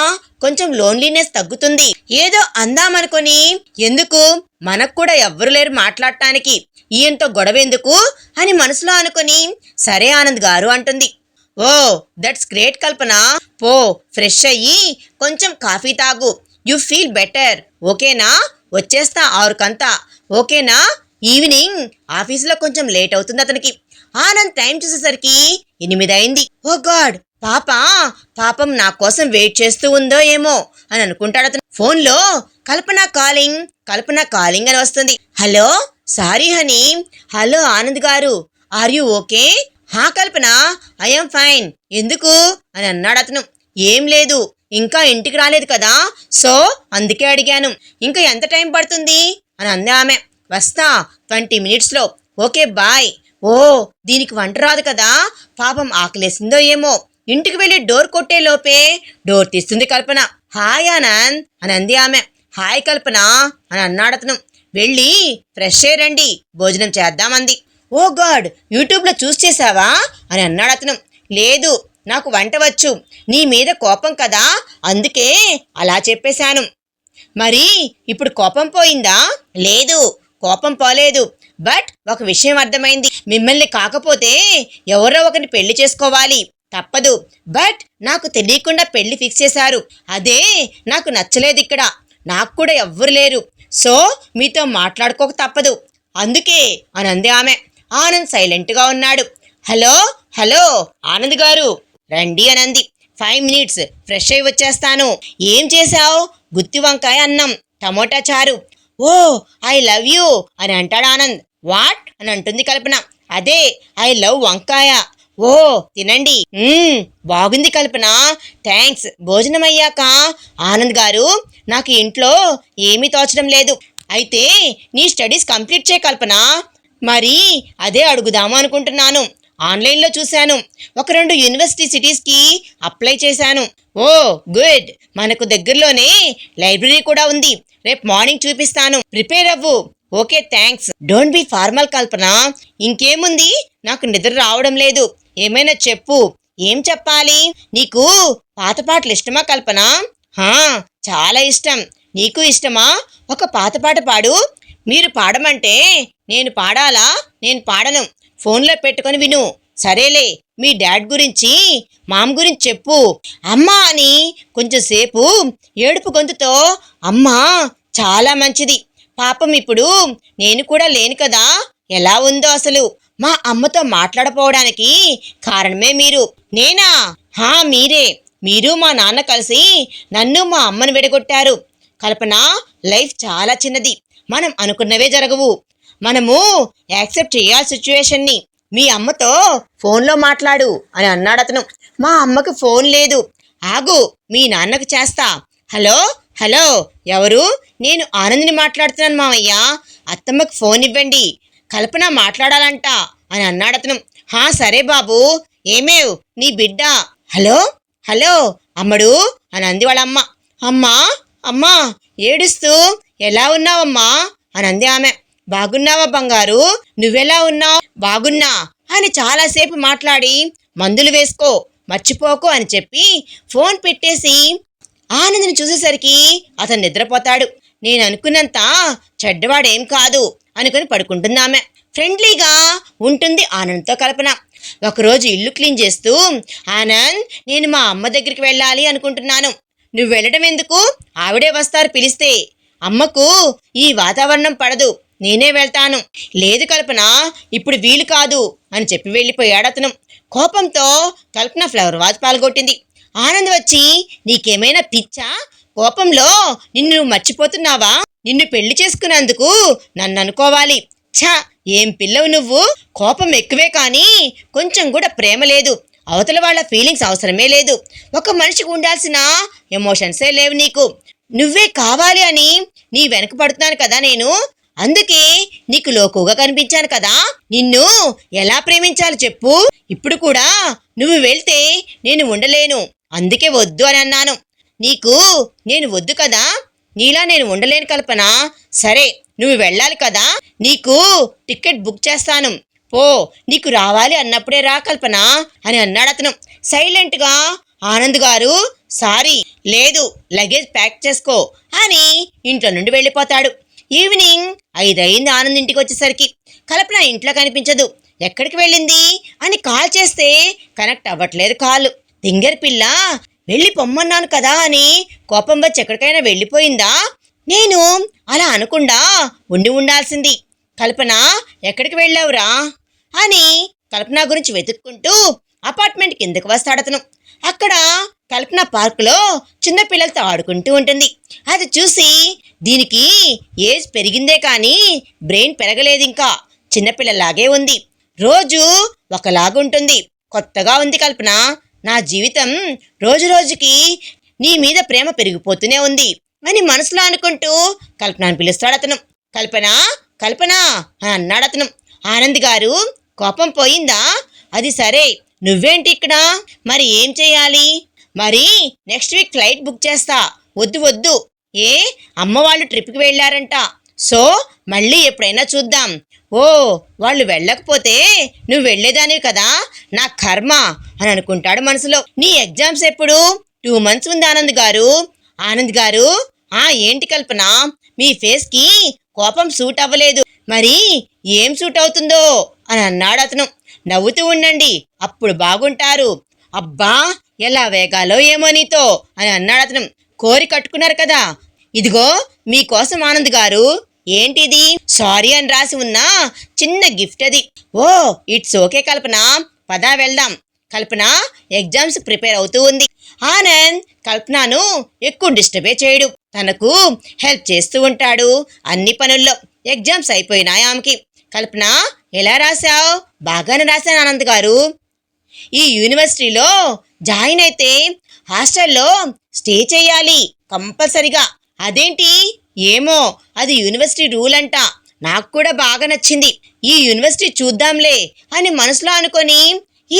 కొంచెం లోన్లీనెస్ తగ్గుతుంది. ఏదో అందామనుకొని ఎందుకు, మనకు కూడా ఎవ్వరు లేరు మాట్లాడటానికి, ఈయంతో గొడవ ఎందుకు అని మనసులో అనుకొని సరే ఆనంద్ గారు అంటుంది. ఓ దట్స్ గ్రేట్ కల్పన, పో ఫ్రెష్ అయ్యి కొంచెం కాఫీ తాగు, యు ఫీల్ బెటర్ ఓకేనా, వచ్చేస్తా 6 ఓకేనా. ఈవినింగ్ ఆఫీసులో కొంచెం లేట్ అవుతుంది అతనికి. ఆనంద్ టైం చూసేసరికి 8 అయింది. ఓ గాడ్, పాపం నా కోసం వెయిట్ చేస్తూ ఉందో ఏమో అని అనుకుంటాడు అతను. ఫోన్లో కల్పన కాలింగ్ అని వస్తుంది. Hello, sorry honey. Hello Anand గారు, ఆర్ యూ ఓకే? హా కల్పన, ఐఎమ్ ఫైన్. ఎందుకు అని అన్నాడు అతను. ఏం లేదు, ఇంకా ఇంటికి రాలేదు కదా, సో అందుకే అడిగాను. ఇంకా ఎంత టైం పడుతుంది అని అంది ఆమె. వస్తా 20 మినిట్స్లో, ఓకే బాయ్. ఓ, దీనికి వంట రాదు కదా, పాపం ఆకలేసిందో ఏమో. ఇంటికి వెళ్ళి డోర్ కొట్టే లోపే డోర్ తీస్తుంది కల్పన. హాయ్ ఆనంద్ అని అంది ఆమె. హాయ్ కల్పన అని అన్నాడు అతను. వెళ్ళి ఫ్రెష్ అయ్యి రండి, భోజనం చేద్దామంది. ఓ గాడ్, యూట్యూబ్లో చూసి చేసావా అని అన్నాడు అతను. లేదు, నాకు వంట వచ్చు, నీ మీద కోపం కదా అందుకే అలా చెప్పేశాను. మరి ఇప్పుడు కోపం పోయిందా? లేదు, కోపం పోలేదు, బట్ ఒక విషయం అర్థమైంది, మిమ్మల్ని కాకపోతే ఎవరో ఒకరిని పెళ్లి చేసుకోవాలి, తప్పదు. బట్ నాకు తెలియకుండా పెళ్లి ఫిక్స్ చేశారు, అదే నాకు నచ్చలేదు. ఇక్కడ నాకు కూడా ఎవ్వరు లేరు, సో మీతో మాట్లాడుకోక తప్పదు, అందుకే అని అంది ఆమె. ఆనంద్ సైలెంట్గా ఉన్నాడు. హలో ఆనంద్ గారు రండి అనంది. 5 మినిట్స్, ఫ్రెష్ అయి వచ్చేస్తాను. ఏం చేశావు? గుత్తి వంకాయ అన్నం, టమోటా చారు. ఓ, ఐ లవ్ యూ అని అంటాడు ఆనంద్. వాట్ అని అంటుంది కల్పన. అదే, ఐ లవ్ వంకాయ. ఓ, తినండి. బాగుంది కల్పన, థ్యాంక్స్. భోజనం అయ్యాక ఆనంద్ గారు, నాకు ఇంట్లో ఏమీ తోచడం లేదు, అయితే నీ స్టడీస్ కంప్లీట్ చేయ కల్పన. మరి అదే అడుగుదాము అనుకుంటున్నాను. ఆన్లైన్లో చూశాను, 1-2 యూనివర్సిటీ సిటీస్కి అప్లై చేశాను. ఓ గుడ్, మనకు దగ్గరలోనే లైబ్రరీ కూడా ఉంది, రేపు మార్నింగ్ చూపిస్తాను, ప్రిపేర్ అవ్వు. Okay thanks. Don't be formal Kalpana. ఇంకేముంది, నాకు నిద్ర రావడం లేదు, ఏమైనా చెప్పు. ఏం చెప్పాలి? నీకు పాత పాటలు ఇష్టమా కల్పన? చాలా ఇష్టం. నీకు ఇష్టమా? ఒక పాత పాట పాడు. మీరు పాడమంటే నేను పాడాలా? నేను పాడను, ఫోన్లో పెట్టుకొని విను. సరేలే, మీ డాడ్ గురించి మామ్ గురించి చెప్పు. అమ్మా అని కొంచెంసేపు ఏడుపు గొంతుతో, అమ్మా చాలా మంచిది, పాపం ఇప్పుడు నేను కూడా లేను కదా, ఎలా ఉందో అసలు. మా అమ్మతో మాట్లాడపోవడానికి కారణమే మీరు. నేనా? మీరే. మీరు మా నాన్న కలిసి నన్ను మా అమ్మను విడగొట్టారు. కల్పన, లైఫ్ చాలా చిన్నది, మనం అనుకున్నవే జరగవు, మనము యాక్సెప్ట్ చేయాలి సిచ్యువేషన్ని. మీ అమ్మతో ఫోన్లో మాట్లాడు అని అన్నాడు అతను. మా అమ్మకు ఫోన్ లేదు. ఆగు, మీ నాన్నకు చేస్తా. హలో ఎవరు? నేను ఆనంద్ని మాట్లాడుతున్నాను మావయ్య. అత్తమ్మకు ఫోన్ ఇవ్వండి, కల్పన మాట్లాడాలంట అని అన్నాడతను. హా సరే బాబు, ఏమేవ్ నీ బిడ్డ? హలో హలో అమ్మడు అని అంది వాళ్ళమ్మ. అమ్మా అమ్మా ఏడుస్తూ ఎలా ఉన్నావమ్మా అని అంది ఆమె. బాగున్నావా బంగారు, నువ్వెలా ఉన్నావు? బాగున్నా అని చాలాసేపు మాట్లాడి మందులు వేసుకో, మర్చిపోకు అని చెప్పి ఫోన్ పెట్టేసి ఆనంద్ని చూసేసరికి అతను నిద్రపోతాడు. నేను అనుకున్నంత చెడ్డవాడేం కాదు అనుకుని పడుకుంటుందామె. ఫ్రెండ్లీగా ఉంటుంది ఆనంద్తో కల్పన. ఒకరోజు ఇల్లు క్లీన్ చేస్తూ, ఆనంద్ నేను మా అమ్మ దగ్గరికి వెళ్ళాలి అనుకుంటున్నాను, నువ్వు వెళ్ళడం ఎందుకు? ఆవిడే వస్తారు పిలిస్తే. అమ్మకు ఈ వాతావరణం పడదు, నేనే వెళ్తాను. లేదు కల్పన, ఇప్పుడు వీలు కాదు అని చెప్పి వెళ్ళిపోయాడు అతను. కోపంతో కల్పన ఫ్లవర్ వాజ్ పాల్గొట్టింది. ఆనంద్ వచ్చి, నీకేమైనా పిచ్చా? కోపంలో నిన్ను మర్చిపోతున్నావా? నిన్ను పెళ్లి చేసుకున్నందుకు నన్ను అనుకోవాలి. ఛా, ఏం పిల్లవు నువ్వు? కోపం ఎక్కువే కానీ కొంచెం కూడా ప్రేమ లేదు. అవతల వాళ్ళ ఫీలింగ్స్ అవసరమే లేదు. ఒక మనిషికి ఉండాల్సిన ఎమోషన్సే లేవు నీకు. నువ్వే కావాలి అని నీ వెనక పడుతున్నాను కదా నేను, అందుకే నీకు లోకుగా కనిపించాను కదా. నిన్ను ఎలా ప్రేమించాలి చెప్పు? ఇప్పుడు కూడా నువ్వు వెళ్తే నేను ఉండలేను, అందుకే వద్దు అని అన్నాను. నీకు నేను వద్దు కదా, నీలా నేను ఉండలేను కల్పన. సరే నువ్వు వెళ్ళాలి కదా, నీకు టికెట్ బుక్ చేస్తాను, పో, నీకు రావాలి అన్నప్పుడే రా కల్పన అని అన్నాడు అతను. సైలెంట్గా ఆనంద్ గారు సారీ లేదు, లగేజ్ ప్యాక్ చేసుకో అని ఇంట్లో నుండి వెళ్ళిపోతాడు. ఈవినింగ్ 5 అయింది ఆనంద్ ఇంటికి వచ్చేసరికి. కల్పన ఇంట్లో కనిపించదు. ఎక్కడికి వెళ్ళింది అని కాల్ చేస్తే కనెక్ట్ అవ్వట్లేదు కాల్. దింగర్ పిల్ల వెళ్ళి పొమ్మన్నాను కదా అని కోపం వచ్చి ఎక్కడికైనా వెళ్ళిపోయిందా? నేను అలా అనకుండా ఉండాల్సింది. కల్పన ఎక్కడికి వెళ్ళావురా అని కల్పన గురించి వెతుక్కుంటూ అపార్ట్మెంట్ కిందకు వస్తాడతను. అక్కడ కల్పన పార్కులో చిన్నపిల్లలతో ఆడుకుంటూ ఉంటుంది. అది చూసి, దీనికి ఏజ్ పెరిగిందే కానీ బ్రెయిన్ పెరగలేదు, ఇంకా చిన్నపిల్లలాగే ఉంది, రోజు ఒకలాగుంటుంది, కొత్తగా ఉంది కల్పన. నా జీవితం రోజు రోజుకి నీ మీద ప్రేమ పెరిగిపోతూనే ఉంది అని మనసులో అనుకుంటూ కల్పనని పిలుస్తాడు అతను. కల్పన కల్పన అని అన్నాడు అతను. ఆనంద్ గారు కోపం పోయిందా? అది సరే, నువ్వేంటి ఇక్కడ? మరి ఏం చేయాలి? మరి నెక్స్ట్ వీక్ ఫ్లైట్ బుక్ చేస్తా. వద్దు వద్దు, ఏ అమ్మ వాళ్ళు ట్రిప్కి వెళ్ళారంట, సో మళ్ళీ ఎప్పుడైనా చూద్దాం. ఓ వాళ్ళు వెళ్ళకపోతే నువ్వు వెళ్ళేదానివి కదా, నా కర్మ అని అనుకుంటాడు మనసులో. నీ ఎగ్జామ్స్ ఎప్పుడు? 2 months ఉంది ఆనంద్ గారు. ఆనంద్ గారు ఏంటి కల్పన, మీ ఫేస్కి కోపం సూట్ అవ్వలేదు, మరి ఏం సూట్ అవుతుందో అని అన్నాడు అతను. నవ్వుతూ ఉండండి, అప్పుడు బాగుంటారు. అబ్బా ఎలా వేగాలో ఏమో నీతో అని అన్నాడు అతను. కోరి కట్టుకున్నారు కదా, ఇదిగో మీకోసం ఆనంద్ గారు. ఏంటిది? సారీ అని రాసి ఉన్న చిన్న గిఫ్ట్ అది. ఓ ఇట్స్ ఓకే కల్పన, పదా వెళ్దాం. కల్పన ఎగ్జామ్స్ ప్రిపేర్ అవుతూ ఉంది. ఆనంద్ కల్పనను ఎక్కువ డిస్టర్బే చేయడు, తనకు హెల్ప్ చేస్తూ ఉంటాడు అన్ని పనుల్లో. ఎగ్జామ్స్ అయిపోయినాయి ఆమెకి. కల్పన ఎలా రాశావు? బాగానే రాశాను ఆనంద్ గారు. ఈ యూనివర్సిటీలో జాయిన్ అయితే హాస్టల్లో స్టే చేయాలి కంపల్సరిగా. అదేంటి? ఏమో, అది యూనివర్సిటీ రూల్ అంట, నాకు కూడా బాగా నచ్చింది. ఈ యూనివర్సిటీ చూద్దాంలే అని మనసులో అనుకొని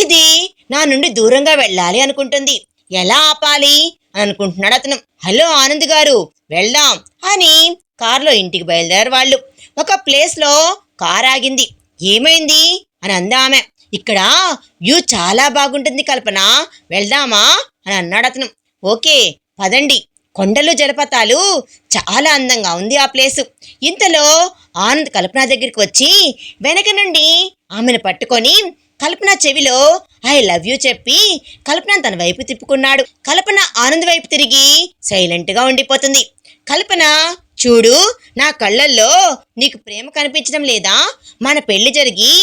ఇది నా నుండి దూరంగా వెళ్ళాలి అనుకుంటుంది. ఎలా ఆపాలి అని అనుకుంటున్నాడు అతను. హలో ఆనంద్ గారు, వెళ్దాం అని కారులో ఇంటికి బయలుదేరారు వాళ్ళు. ఒక ప్లేస్లో కార్ ఆగింది. ఏమైంది అని అందా ఆమె. ఇక్కడ వ్యూ చాలా బాగుంటుంది కల్పన, వెళ్దామా అని అన్నాడు అతను. ఓకే పదండి. కొండలు జలపాతాలు చాలా అందంగా ఉంది ఆ ప్లేసు. ఇంతలో ఆనంద్ కల్పన దగ్గరికి వచ్చి వెనక నుండి ఆమెను పట్టుకొని కల్పన చెవిలో ఐ లవ్ యూ చెప్పి కల్పన తన వైపు తిప్పుకున్నాడు. కల్పన ఆనంద్ వైపు తిరిగి సైలెంట్గా ఉండిపోతుంది. కల్పన చూడు, నా కళ్ళల్లో నీకు ప్రేమ కనిపించడం లేదా? మన పెళ్లి జరిగి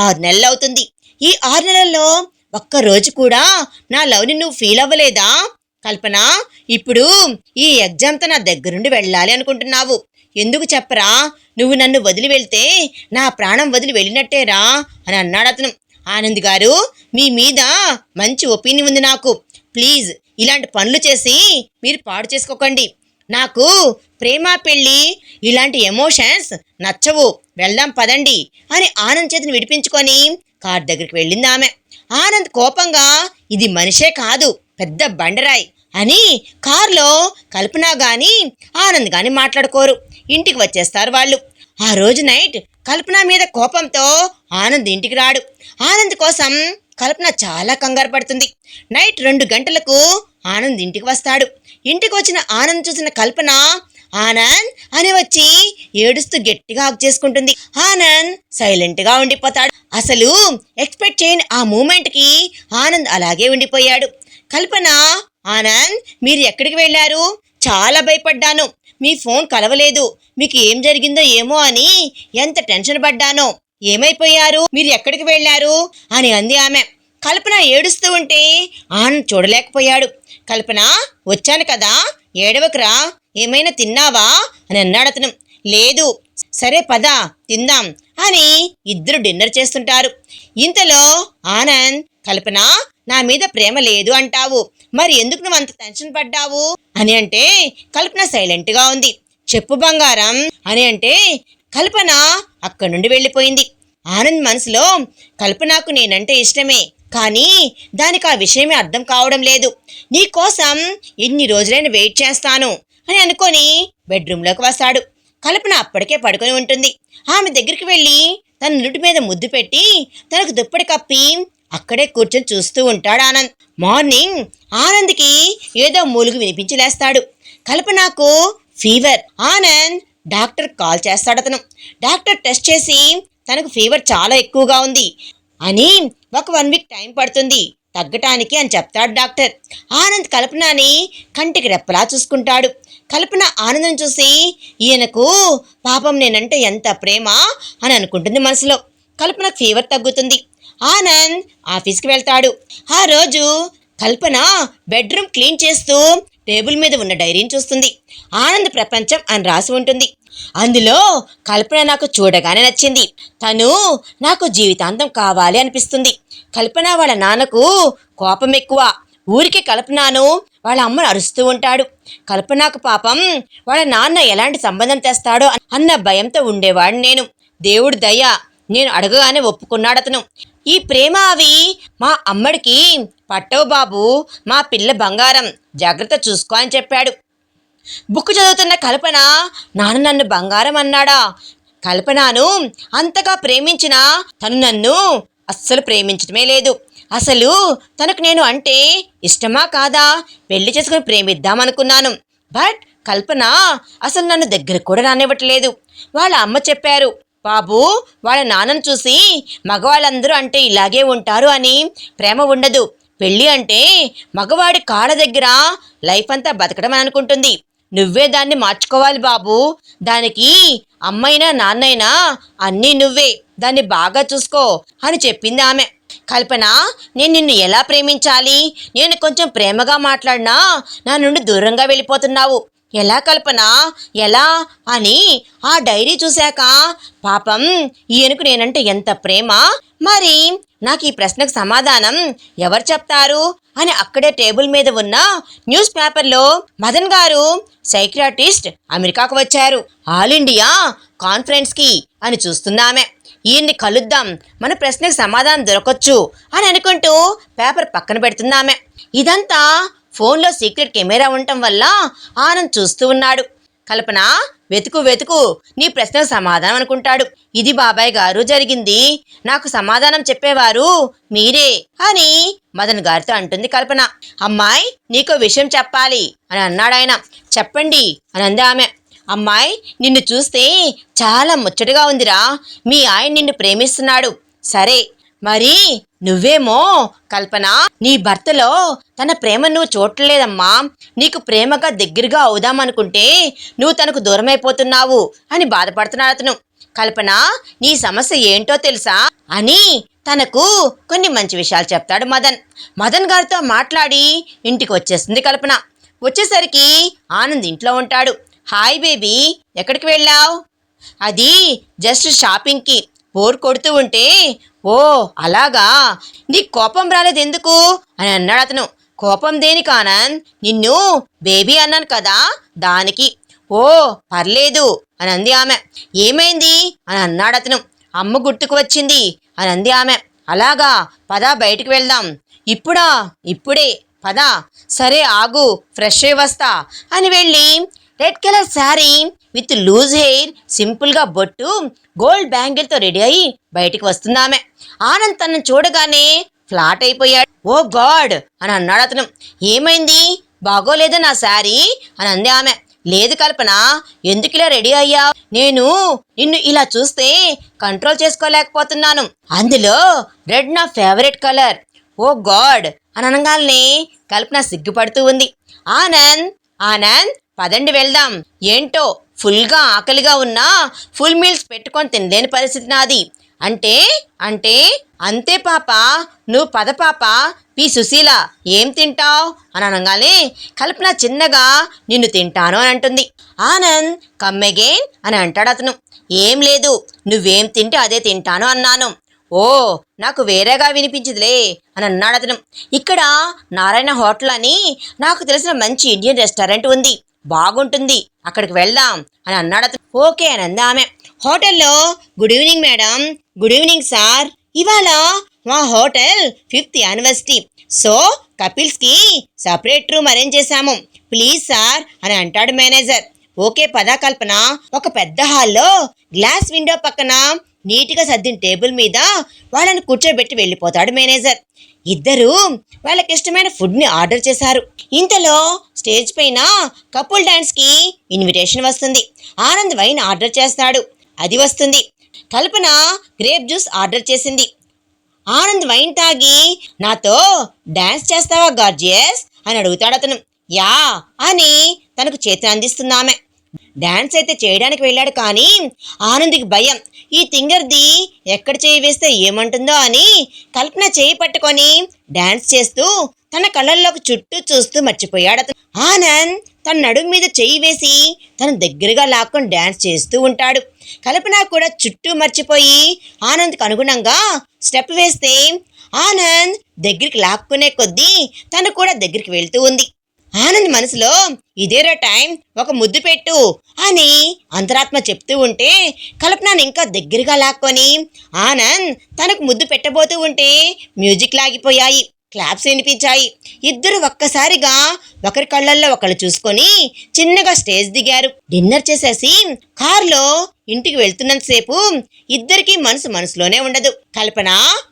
6 నెలలు అవుతుంది. ఈ 6 నెలల్లో ఒక్కరోజు కూడా నా లవ్ని నువ్వు ఫీల్ అవ్వలేదా? కల్పన, ఇప్పుడు ఈ ఎగ్జామ్తో నా దగ్గరుండి వెళ్ళాలి అనుకుంటున్నావు. ఎందుకు చెప్పరా? నువ్వు నన్ను వదిలి వెళ్తే నా ప్రాణం వదిలి వెళ్ళినట్టేరా అని అన్నాడు అతను. ఆనంద్ గారు, మీ మీద మంచి ఒపీనియన్ ఉంది నాకు. ప్లీజ్ ఇలాంటి పనులు చేసి మీరు పాడు చేసుకోకండి. నాకు ప్రేమ పెళ్ళి ఇలాంటి ఎమోషన్స్ నచ్చవు, వెళ్దాం పదండి అని ఆనంద్ చేతిని విడిపించుకొని కార్ దగ్గరికి వెళ్ళింది ఆమె. ఆనంద్ కోపంగా ఇది మనిషే కాదు పెద్ద బండరాయి అని కారులో కల్పన గాని ఆనంద్ గాని మాట్లాడుకోరు. ఇంటికి వచ్చేస్తారు వాళ్ళు. ఆ రోజు నైట్ కల్పన మీద కోపంతో ఆనంద్ ఇంటికి రాడు. ఆనంద్ కోసం కల్పన చాలా కంగారు పడుతుంది. నైట్ 2 గంటలకు ఆనంద్ ఇంటికి వస్తాడు. ఇంటికి వచ్చిన ఆనంద్ చూసిన కల్పన ఆనంద్ అని వచ్చి ఏడుస్తూ గట్టిగా హగ్ చేసుకుంటుంది. ఆనంద్ సైలెంట్ గా ఉండిపోతాడు. అసలు ఎక్స్పెక్ట్ చేయని ఆ మూమెంట్ కి ఆనంద్ అలాగే ఉండిపోయాడు. కల్పన, ఆనంద్ మీరు ఎక్కడికి వెళ్ళారు? చాలా భయపడ్డాను, మీ ఫోన్ కలవలేదు, మీకు ఏం జరిగిందో ఏమో అని ఎంత టెన్షన్ పడ్డానో. ఏమైపోయారు, మీరు ఎక్కడికి వెళ్ళారు అని అంది ఆమె. కల్పన ఏడుస్తూ ఉంటే ఆనంద్ చూడలేకపోయాడు. కల్పన, వచ్చాను కదా, ఏడవకురా, ఏమైనా తిన్నావా అని అన్నాడు అతను. లేదు. సరే పద తిందాం అని ఇద్దరు డిన్నర్ చేస్తుంటారు. ఇంతలో ఆనంద్, కల్పన నా మీద ప్రేమ లేదు అంటావు, మరి ఎందుకు నువ్వు అంత టెన్షన్ పడ్డావు అని అంటే కల్పన సైలెంట్గా ఉంది. చెప్పు బంగారం అని అంటే కల్పన అక్కడి నుండి వెళ్ళిపోయింది. ఆనంద్ మనసులో కల్పనకు నేనంటే ఇష్టమే, కానీ దానికి ఆ విషయమే అర్థం కావడం లేదు. నీ కోసం ఎన్ని రోజులైనా వెయిట్ చేస్తాను అని అనుకొని బెడ్రూమ్లోకి వస్తాడు. కల్పన అప్పటికే పడుకొని ఉంటుంది. ఆమె దగ్గరికి వెళ్ళి తన నుదుటి మీద ముద్దు పెట్టి తనకు దుప్పటి కప్పి అక్కడే కూర్చొని చూస్తూ ఉంటాడు ఆనంద్. మార్నింగ్ ఆనంద్కి ఏదో మూలుగు వినిపించి లేస్తాడు. కల్పనకు ఫీవర్. ఆనంద్ డాక్టర్ కాల్ చేస్తాడు. అతను డాక్టర్ టెస్ట్ చేసి తనకు ఫీవర్ చాలా ఎక్కువగా ఉంది అని, ఒక 1 వీక్ టైం పడుతుంది తగ్గటానికి అని చెప్తాడు డాక్టర్. ఆనంద్ కల్పనని కంటికి రెప్పలా చూసుకుంటాడు. కల్పన ఆనందం చూసి ఈయనకు పాపం నేనంటే ఎంత ప్రేమ అని అనుకుంటుంది మనసులో. కల్పనకు ఫీవర్ తగ్గుతుంది. ఆనంద్ ఆఫీస్కి వెళ్తాడు. ఆ రోజు కల్పన బెడ్రూమ్ క్లీన్ చేస్తూ టేబుల్ మీద ఉన్న డైరీని చూస్తుంది. ఆనంద్ ప్రపంచం అని రాసి ఉంటుంది. అందులో కల్పన నాకు చూడగానే నచ్చింది. తను నాకు జీవితాంతం కావాలి అనిపిస్తుంది. కల్పన వాళ్ళ నాన్నకు కోపం ఎక్కువ. ఊరికి కల్పనను వాళ్ళ అమ్మను అరుస్తూ ఉంటాడు. కల్పనకు పాపం వాళ్ళ నాన్న ఎలాంటి సంబంధం తెస్తాడో అన్న భయంతో ఉండేవాడు నేను. దేవుడు దయ, నేను అడగగానే ఒప్పుకున్నాడు అతను. ఈ ప్రేమ అవి మా అమ్మడికి పట్టవు బాబు, మా పిల్ల బంగారం, జాగ్రత్త చూసుకో అని చెప్పాడు. బుక్ చదువుతున్న కల్పన, నాన్న నన్ను బంగారం అన్నాడా? కల్పనను అంతగా ప్రేమించిన తను నన్ను అస్సలు ప్రేమించడమే లేదు. అసలు తనకు నేను అంటే ఇష్టమా కాదా, పెళ్లి చేసుకుని ప్రేమిద్దామనుకున్నాను. బట్ కల్పన అసలు నన్ను దగ్గర కూడా రానివ్వట్లేదు. వాళ్ళ అమ్మ చెప్పారు, బాబు వాళ్ళ నాన్నను చూసి మగవాళ్ళందరూ అంటే ఇలాగే ఉంటారు అని, ప్రేమ ఉండదు, పెళ్ళి అంటే మగవాడి కాళ్ళ దగ్గర లైఫ్ అంతా బతకడం అని అనుకుంటుంది. నువ్వే దాన్ని మార్చుకోవాలి బాబు, దానికి అమ్మైనా నాన్నైనా అన్నీ నువ్వే, దాన్ని బాగా చూసుకో అని చెప్పింది ఆమె. కల్పన, నేను నిన్ను ఎలా ప్రేమించాలి? నేను కొంచెం ప్రేమగా మాట్లాడినా నా నుండి దూరంగా వెళ్ళిపోతున్నావు. ఎలా కల్పన, ఎలా అని ఆ డైరీ చూశాక పాపం ఈయనకు నేనంటే ఎంత ప్రేమ, మరి నాకు ఈ ప్రశ్నకు సమాధానం ఎవరు చెప్తారు అని అక్కడే టేబుల్ మీద ఉన్న న్యూస్ పేపర్లో మదన్ గారు సైకియాట్రిస్ట్ అమెరికాకు వచ్చారు ఆల్ ఇండియా కాన్ఫరెన్స్కి అని చూస్తున్నామే. ఈయన్ని కలుద్దాం, మన ప్రశ్నకు సమాధానం దొరకొచ్చు అని అనుకుంటూ పేపర్ పక్కన పెడుతున్నామే. ఇదంతా ఫోన్లో సీక్రెట్ కెమెరా ఉండటం వల్ల ఆనంద్ చూస్తూ ఉన్నాడు. కల్పన, వెతుకు నీ ప్రశ్నకు సమాధానం అనుకుంటాడు. ఇది బాబాయ్ గారు జరిగింది, నాకు సమాధానం చెప్పేవారు మీరే అని మదన్ గారితో అంటుంది కల్పన. అమ్మాయి, నీకో విషయం చెప్పాలి అని అన్నాడు ఆయన. చెప్పండి అని అంది ఆమె. అమ్మాయి, నిన్ను చూస్తే చాలా ముచ్చటగా ఉందిరా, మీ ఆయన నిన్ను ప్రేమిస్తున్నాడు. సరే, మరి నువ్వేమో కల్పన, నీ భర్తలో తన ప్రేమ నువ్వు చూడలేదమ్మా. నీకు ప్రేమగా దగ్గరగా అవుదామనుకుంటే నువ్వు తనకు దూరమైపోతున్నావు అని బాధపడుతున్నాడు అతను. కల్పన, నీ సమస్య ఏంటో తెలుసా అని తనకు కొన్ని మంచి విషయాలు చెప్తాడు మదన్. మదన్ గారితో మాట్లాడి ఇంటికి వచ్చేస్తుంది కల్పన. వచ్చేసరికి ఆనంద్ ఇంట్లో ఉంటాడు. హాయ్ బేబీ, ఎక్కడికి వెళ్ళావు? అది జస్ట్ షాపింగ్కి, బోర్ కొడుతూ ఉంటే. ఓ అలాగా, నీ కోపం రాలేదు ఎందుకు అని అన్నాడు అతను. కోపం దేనికి ఆనంద్? నిన్ను బేబీ అన్నాను కదా దానికి. ఓ పర్లేదు అని అంది ఆమె. ఏమైంది అని అన్నాడు అతను. అమ్మ గుర్తుకు వచ్చింది అని అంది ఆమె. అలాగా, పద బయటికి వెళ్దాం. ఇప్పుడా? ఇప్పుడే పద. సరే ఆగు, ఫ్రెష్ అయి వస్తా అని వెళ్ళి red colour sari with loose hair, సింపుల్గా బొట్టు, గోల్డ్ బ్యాంగిల్తో రెడీ అయి బయటికి వస్తుందామె. ఆనంద్ తనను చూడగానే ఫ్లాట్ అయిపోయాడు. ఓ గాడ్ అని అన్నాడు అతను. ఏమైంది? బాగోలేదా నా శారీ అని అంది ఆమె. లేదు కల్పన, ఎందుకు ఇలా రెడీ అయ్యా? నేను నిన్ను ఇలా చూస్తే కంట్రోల్ చేసుకోలేకపోతున్నాను. అందులో రెడ్ నా ఫేవరెట్ కలర్. ఓ గాడ్ అని అనగానే కల్పన సిగ్గుపడుతూ ఉంది. ఆనంద్ ఆనంద్ పదండి వెళ్దాం. ఏంటో ఫుల్గా ఆకలిగా ఉన్నా ఫుల్ మీల్స్ పెట్టుకొని తినలేని పరిస్థితి నాది. అంటే అంటే అంతే పాప, నువ్వు పద పాప. పి సుశీల, ఏం తింటావు అని అనగానే కల్పన చిన్నగా నిన్ను తింటాను అని అంటుంది. ఆనంద్ కమ్ అగైన్ అని అంటాడు అతను. ఏం లేదు, నువ్వేం తింటే అదే తింటాను అన్నాను. ఓ నాకు వేరేగా వినిపించిందిలే అని అన్నాడు అతను. ఇక్కడ నారాయణ హోటల్ అని నాకు తెలిసిన మంచి ఇండియన్ రెస్టారెంట్ ఉంది, బాగుంటుంది, అక్కడికి వెళ్దాం అని అన్నాడు అతను. ఓకే అని అంది ఆమె. హోటల్లో good evening madam. Good evening sir. ఇవాళ మా హోటల్ 5th యానివర్సరీ, సో కపిల్స్కి సపరేట్ రూమ్ అరేంజ్ చేశాము, ప్లీజ్ సార్ అని అంటాడు మేనేజర్. ఓకే పదా కల్పన. ఒక పెద్ద హాల్లో గ్లాస్ విండో పక్కన నీట్గా సర్దిన టేబుల్ మీద వాళ్ళని కూర్చోబెట్టి వెళ్ళిపోతాడు మేనేజర్. ఇద్దరు వాళ్ళకి ఇష్టమైన ఫుడ్ని ఆర్డర్ చేశారు. ఇంతలో స్టేజ్ పైన కపుల్ డాన్స్కి ఇన్విటేషన్ వస్తుంది. ఆనంద్ వైన్ ఆర్డర్ చేస్తాడు, అది వస్తుంది. కల్పన గ్రేప్ జ్యూస్ ఆర్డర్ చేసింది. ఆనంద్ వైన్ తాగి నాతో డాన్స్ చేస్తావా గార్జియస్ అని అడుగుతాడు అతను. యా అని తనకు చేతిని అందిస్తుంది ఆమె. డాన్స్ అయితే చేయడానికి వెళ్ళాడు, కానీ ఆనంద్కి భయం. ఈ తింగర్ది ఎక్కడ చేయి వేస్తే ఏమంటుందో అని కల్పన చేయి పట్టుకొని డాన్స్ చేస్తూ తన కళ్ళల్లోకి చుట్టూ చూస్తూ మర్చిపోయాడు అతను. ఆనంద్ తన నడుము మీద చెయ్యి వేసి తన దగ్గరగా లాక్కొని డాన్స్ చేస్తూ ఉంటాడు. కల్పన కూడా చుట్టూ మర్చిపోయి ఆనంద్కి అనుగుణంగా స్టెప్ వేస్తే ఆనంద్ దగ్గరికి లాక్కునే కొద్దీ తను కూడా దగ్గరికి వెళ్తూ ఉంది. ఆనంద్ మనసులో ఇదేరా టైం, ఒక ముద్దు పెట్టు అని అంతరాత్మ చెప్తూ ఉంటే కల్పనను ఇంకా దగ్గరగా లాక్కొని ఆనంద్ తనకు ముద్దు పెట్టబోతూ ఉంటే మ్యూజిక్ లాగిపోయాయి, క్లాప్స్ వినిపించాయి. ఇద్దరు ఒక్కసారిగా ఒకరి కళ్ళల్లో ఒకళ్ళు చూసుకొని చిన్నగా స్టేజ్ దిగారు. డిన్నర్ చేసేసి కారులో ఇంటికి వెళ్తున్నంతసేపు ఇద్దరికి మనసులోనే ఉండదు. కల్పన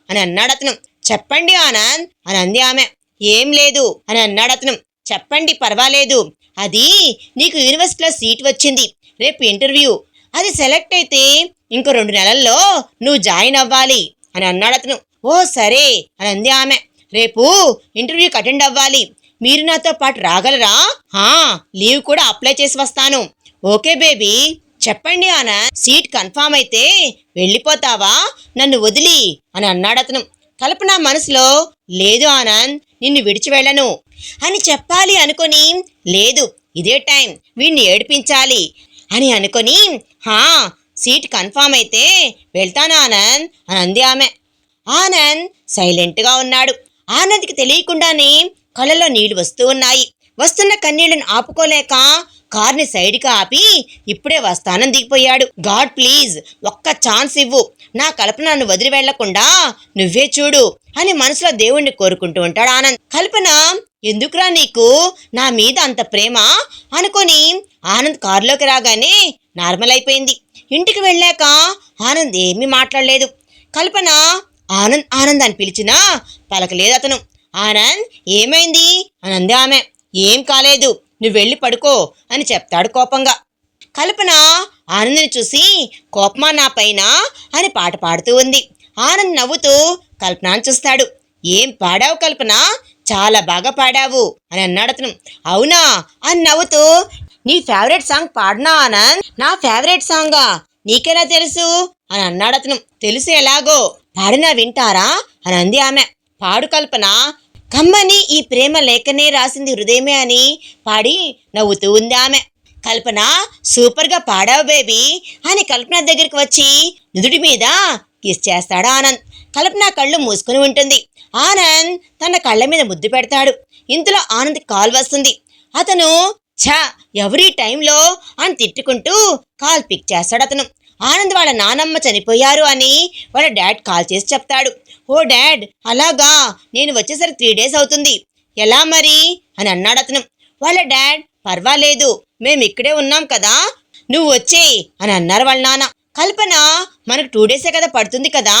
అని అన్నాడు అతను. చెప్పండి ఆనంద్ అని అంది ఆమె. ఏం లేదు అని అన్నాడు అతను. చెప్పండి పర్వాలేదు, అది నీకు యూనివర్సిటీలో సీట్ వచ్చింది, రేపు ఇంటర్వ్యూ, అది సెలెక్ట్ అయితే ఇంకో 2 నెలల్లో నువ్వు జాయిన్ అవ్వాలి అని అన్నాడు అతను. ఓ సరే అని అంది ఆమె. రేపు ఇంటర్వ్యూకి అటెండ్ అవ్వాలి, మీరు నాతో పాటు రాగలరా? లీవ్ కూడా అప్లై చేసి వస్తాను. Okay baby. చెప్పండి ఆనంద్, సీట్ కన్ఫామ్ అయితే వెళ్ళిపోతావా నన్ను వదిలి అని అన్నాడు అతను. కల్పన మనసులో లేదు ఆనంద్, నిన్ను విడిచి వెళ్ళను అని చెప్పాలి అనుకొని, లేదు ఇదే టైం వీడిని ఏడిపించాలి అని అనుకొని, సీట్ కన్ఫామ్ అయితే వెళ్తాను ఆనంద్ అని అంది ఆమె. ఆనంద్ సైలెంట్గా ఉన్నాడు. ఆనంద్కి తెలియకుండానే కళ్ళలో నీళ్లు వస్తూ ఉన్నాయి. వస్తున్న కన్నీళ్లను ఆపుకోలేక కార్ని సైడ్కి ఆపి ఇప్పుడే వస్తానని దిగిపోయాడు. గాడ్ ప్లీజ్ ఒక్క ఛాన్స్ ఇవ్వు, నా కల్పన నన్ను వదిలి వెళ్లకుండా నువ్వే చూడు అని మనసులో దేవుణ్ణి కోరుకుంటూ ఉంటాడు ఆనంద్. కల్పన, ఎందుకురా నీకు నా మీద అంత ప్రేమ అనుకొని ఆనంద్ కారులోకి రాగానే నార్మల్ అయిపోయింది. ఇంటికి వెళ్ళాక ఆనంద్ ఏమీ మాట్లాడలేదు. కల్పన ఆనంద్ ఆనంద్ అని పిలిచినా పలకలేదు అతను. ఆనంద్ ఏమైంది అని అంది ఆమె. ఏం కాలేదు, నువ్వు వెళ్ళి పడుకో అని చెప్తాడు కోపంగా. కల్పన ఆనంద్ని చూసి కోపమా నా పైన అని పాట పాడుతూ ఉంది. ఆనంద్ నవ్వుతూ కల్పనని చూస్తాడు. ఏం పాడావు కల్పన, చాలా బాగా పాడావు అని అన్నాడు అతను. అవునా అని నవ్వుతూ, నీ ఫేవరెట్ సాంగ్ పాడినా ఆనంద్? నా ఫేవరెట్ సాంగా, నీకెలా తెలుసు అని అన్నాడు అతను. తెలుసు ఎలాగో, పాడినా వింటారా అని అంది ఆమె. పాడు కల్పన. కమ్మని ఈ ప్రేమ లేఖనే రాసింది హృదయమే అని పాడి నవ్వుతూ ఉంది ఆమె. కల్పన, సూపర్గా పాడావు బేబీ అని కల్పన దగ్గరికి వచ్చి నుదుటి మీద కిస్ చేస్తాడు ఆనంద్. కల్పన కళ్ళు మూసుకుని ఉంటుంది. ఆనంద్ తన కళ్ళ మీద ముద్దు పెడతాడు. ఇంతలో ఆనంద్ కాల్ వస్తుంది. అతను ఛా ఎవరీ టైంలో అని తిట్టుకుంటూ కాల్ పిక్ చేస్తాడు. అతను ఆనంద్ వాళ్ళ నానమ్మ చనిపోయారు అని వాళ్ళ డాడ్ కాల్ చేసి చెప్తాడు. ఓ డాడ్, అలాగా, నేను వచ్చేసరికి 3 days అవుతుంది, ఎలా మరి అని అన్నాడు అతను. వాళ్ళ డాడ్ పర్వాలేదు, మేము ఇక్కడే ఉన్నాం కదా, నువ్వు వచ్చేయి అని అన్నారు వాళ్ళ నాన్న. కల్పన మనకు 2 days కదా పడుతుంది కదా,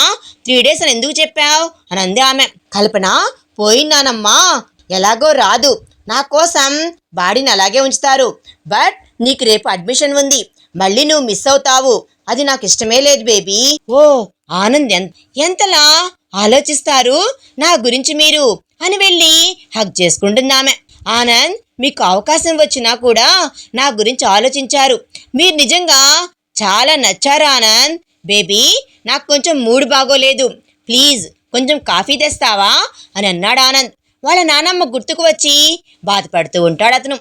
3 days అని ఎందుకు చెప్పావు అని అంది ఆమె. కల్పన పోయినానమ్మా, ఎలాగో రాదు, నా కోసం బాడీని అలాగే ఉంచుతారు, బట్ నీకు రేపు అడ్మిషన్ ఉంది, మళ్ళీ నువ్వు మిస్ అవుతావు, అది నాకు ఇష్టమే లేదు బేబీ. ఓ ఆనంద్ ఎంతలా ఆలోచిస్తారు నా గురించి మీరు అని వెళ్ళి హగ్ చేసుకుంటుందామె. ఆనంద్, మీకు అవకాశం వచ్చినా కూడా నా గురించి ఆలోచించారు, మీరు నిజంగా చాలా నచ్చారు ఆనంద్. బేబీ, నాకు కొంచెం మూడ్ బాగోలేదు, ప్లీజ్ కొంచెం కాఫీ తెస్తావా అని అన్నాడు ఆనంద్. వాళ్ళ నానమ్మ గుర్తుకు వచ్చి బాధపడుతూ ఉంటాడు అతను.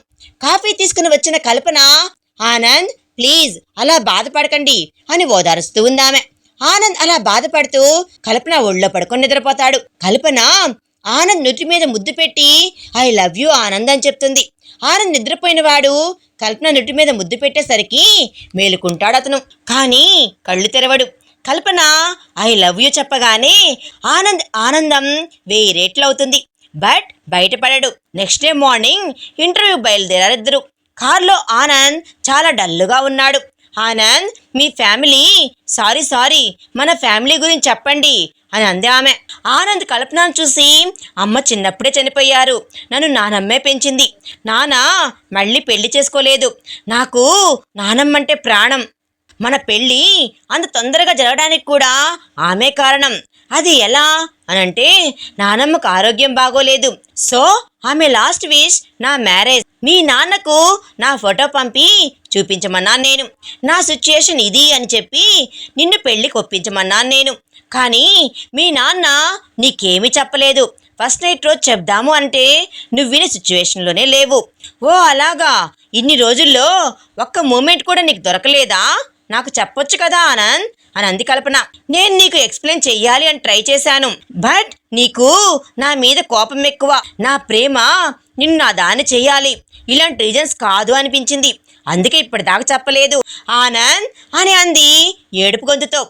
కాఫీ తీసుకుని వచ్చిన కల్పన, ఆనంద్ ప్లీజ్ అలా బాధపడకండి అని ఓదారుస్తూ ఉందామె. ఆనంద్ అలా బాధపడుతూ కల్పన ఒళ్ళో పడుకొని నిద్రపోతాడు. కల్పన ఆనంద్ నుటి మీద ముద్దు పెట్టి ఐ లవ్ యూ ఆనంద్ అని చెప్తుంది. ఆనంద్ నిద్రపోయిన వాడు కల్పన నుటి మీద ముద్దు పెట్టేసరికి మేలుకుంటాడు అతను, కానీ కళ్ళు తెరవడు. కల్పన ఐ లవ్ యూ చెప్పగానే ఆనందం 1000 రెట్లు అవుతుంది, బట్ బయటపడడు. నెక్స్ట్ డే మార్నింగ్ ఇంటర్వ్యూ బయలుదేరారిద్దరు. కారులో ఆనంద్ చాలా డల్లుగా ఉన్నాడు. ఆనంద్, మీ ఫ్యామిలీ సారీ మన ఫ్యామిలీ గురించి చెప్పండి అని అంది ఆమె. ఆనంద్ కల్పనను చూసి, అమ్మ చిన్నప్పుడే చనిపోయారు, నన్ను నానమ్మే పెంచింది, నాన్న మళ్ళీ పెళ్లి చేసుకోలేదు, నాకు నానమ్మంటే ప్రాణం, మన పెళ్ళి అంత తొందరగా జరగడానికి కూడా ఆమె కారణం, అది ఎలా అనంటే నానమ్మకు ఆరోగ్యం బాగోలేదు, సో ఆమె లాస్ట్ విష్ నా మ్యారేజ్, మీ నాన్నకు నా ఫోటో పంపి చూపించమన్నాను నేను, నా సిచ్యుయేషన్ ఇది అని చెప్పి నిన్ను పెళ్లికి ఒప్పించమన్నాను నేను, కానీ మీ నాన్న నీకేమీ చెప్పలేదు, ఫస్ట్ నైట్ రోజు చెప్దాము అంటే నువ్వు వినే సిచ్యువేషన్లోనే లేవు. ఓ అలాగా, ఇన్ని రోజుల్లో ఒక్క మూమెంట్ కూడా నీకు దొరకలేదా, నాకు చెప్పొచ్చు కదా ఆనంద్ అని అంది కల్పన. నేను నీకు ఎక్స్ప్లెయిన్ చెయ్యాలి అని ట్రై చేశాను, బట్ నీకు నా మీద కోపం ఎక్కువ, నా ప్రేమ నిన్ను నా దాన్ని చెయ్యాలి, ఇలాంటి రీజన్స్ కాదు అనిపించింది, అందుకే ఇప్పటిదాకా చెప్పలేదు ఆనంద్ అని అంది ఏడుపు గొంతుతో.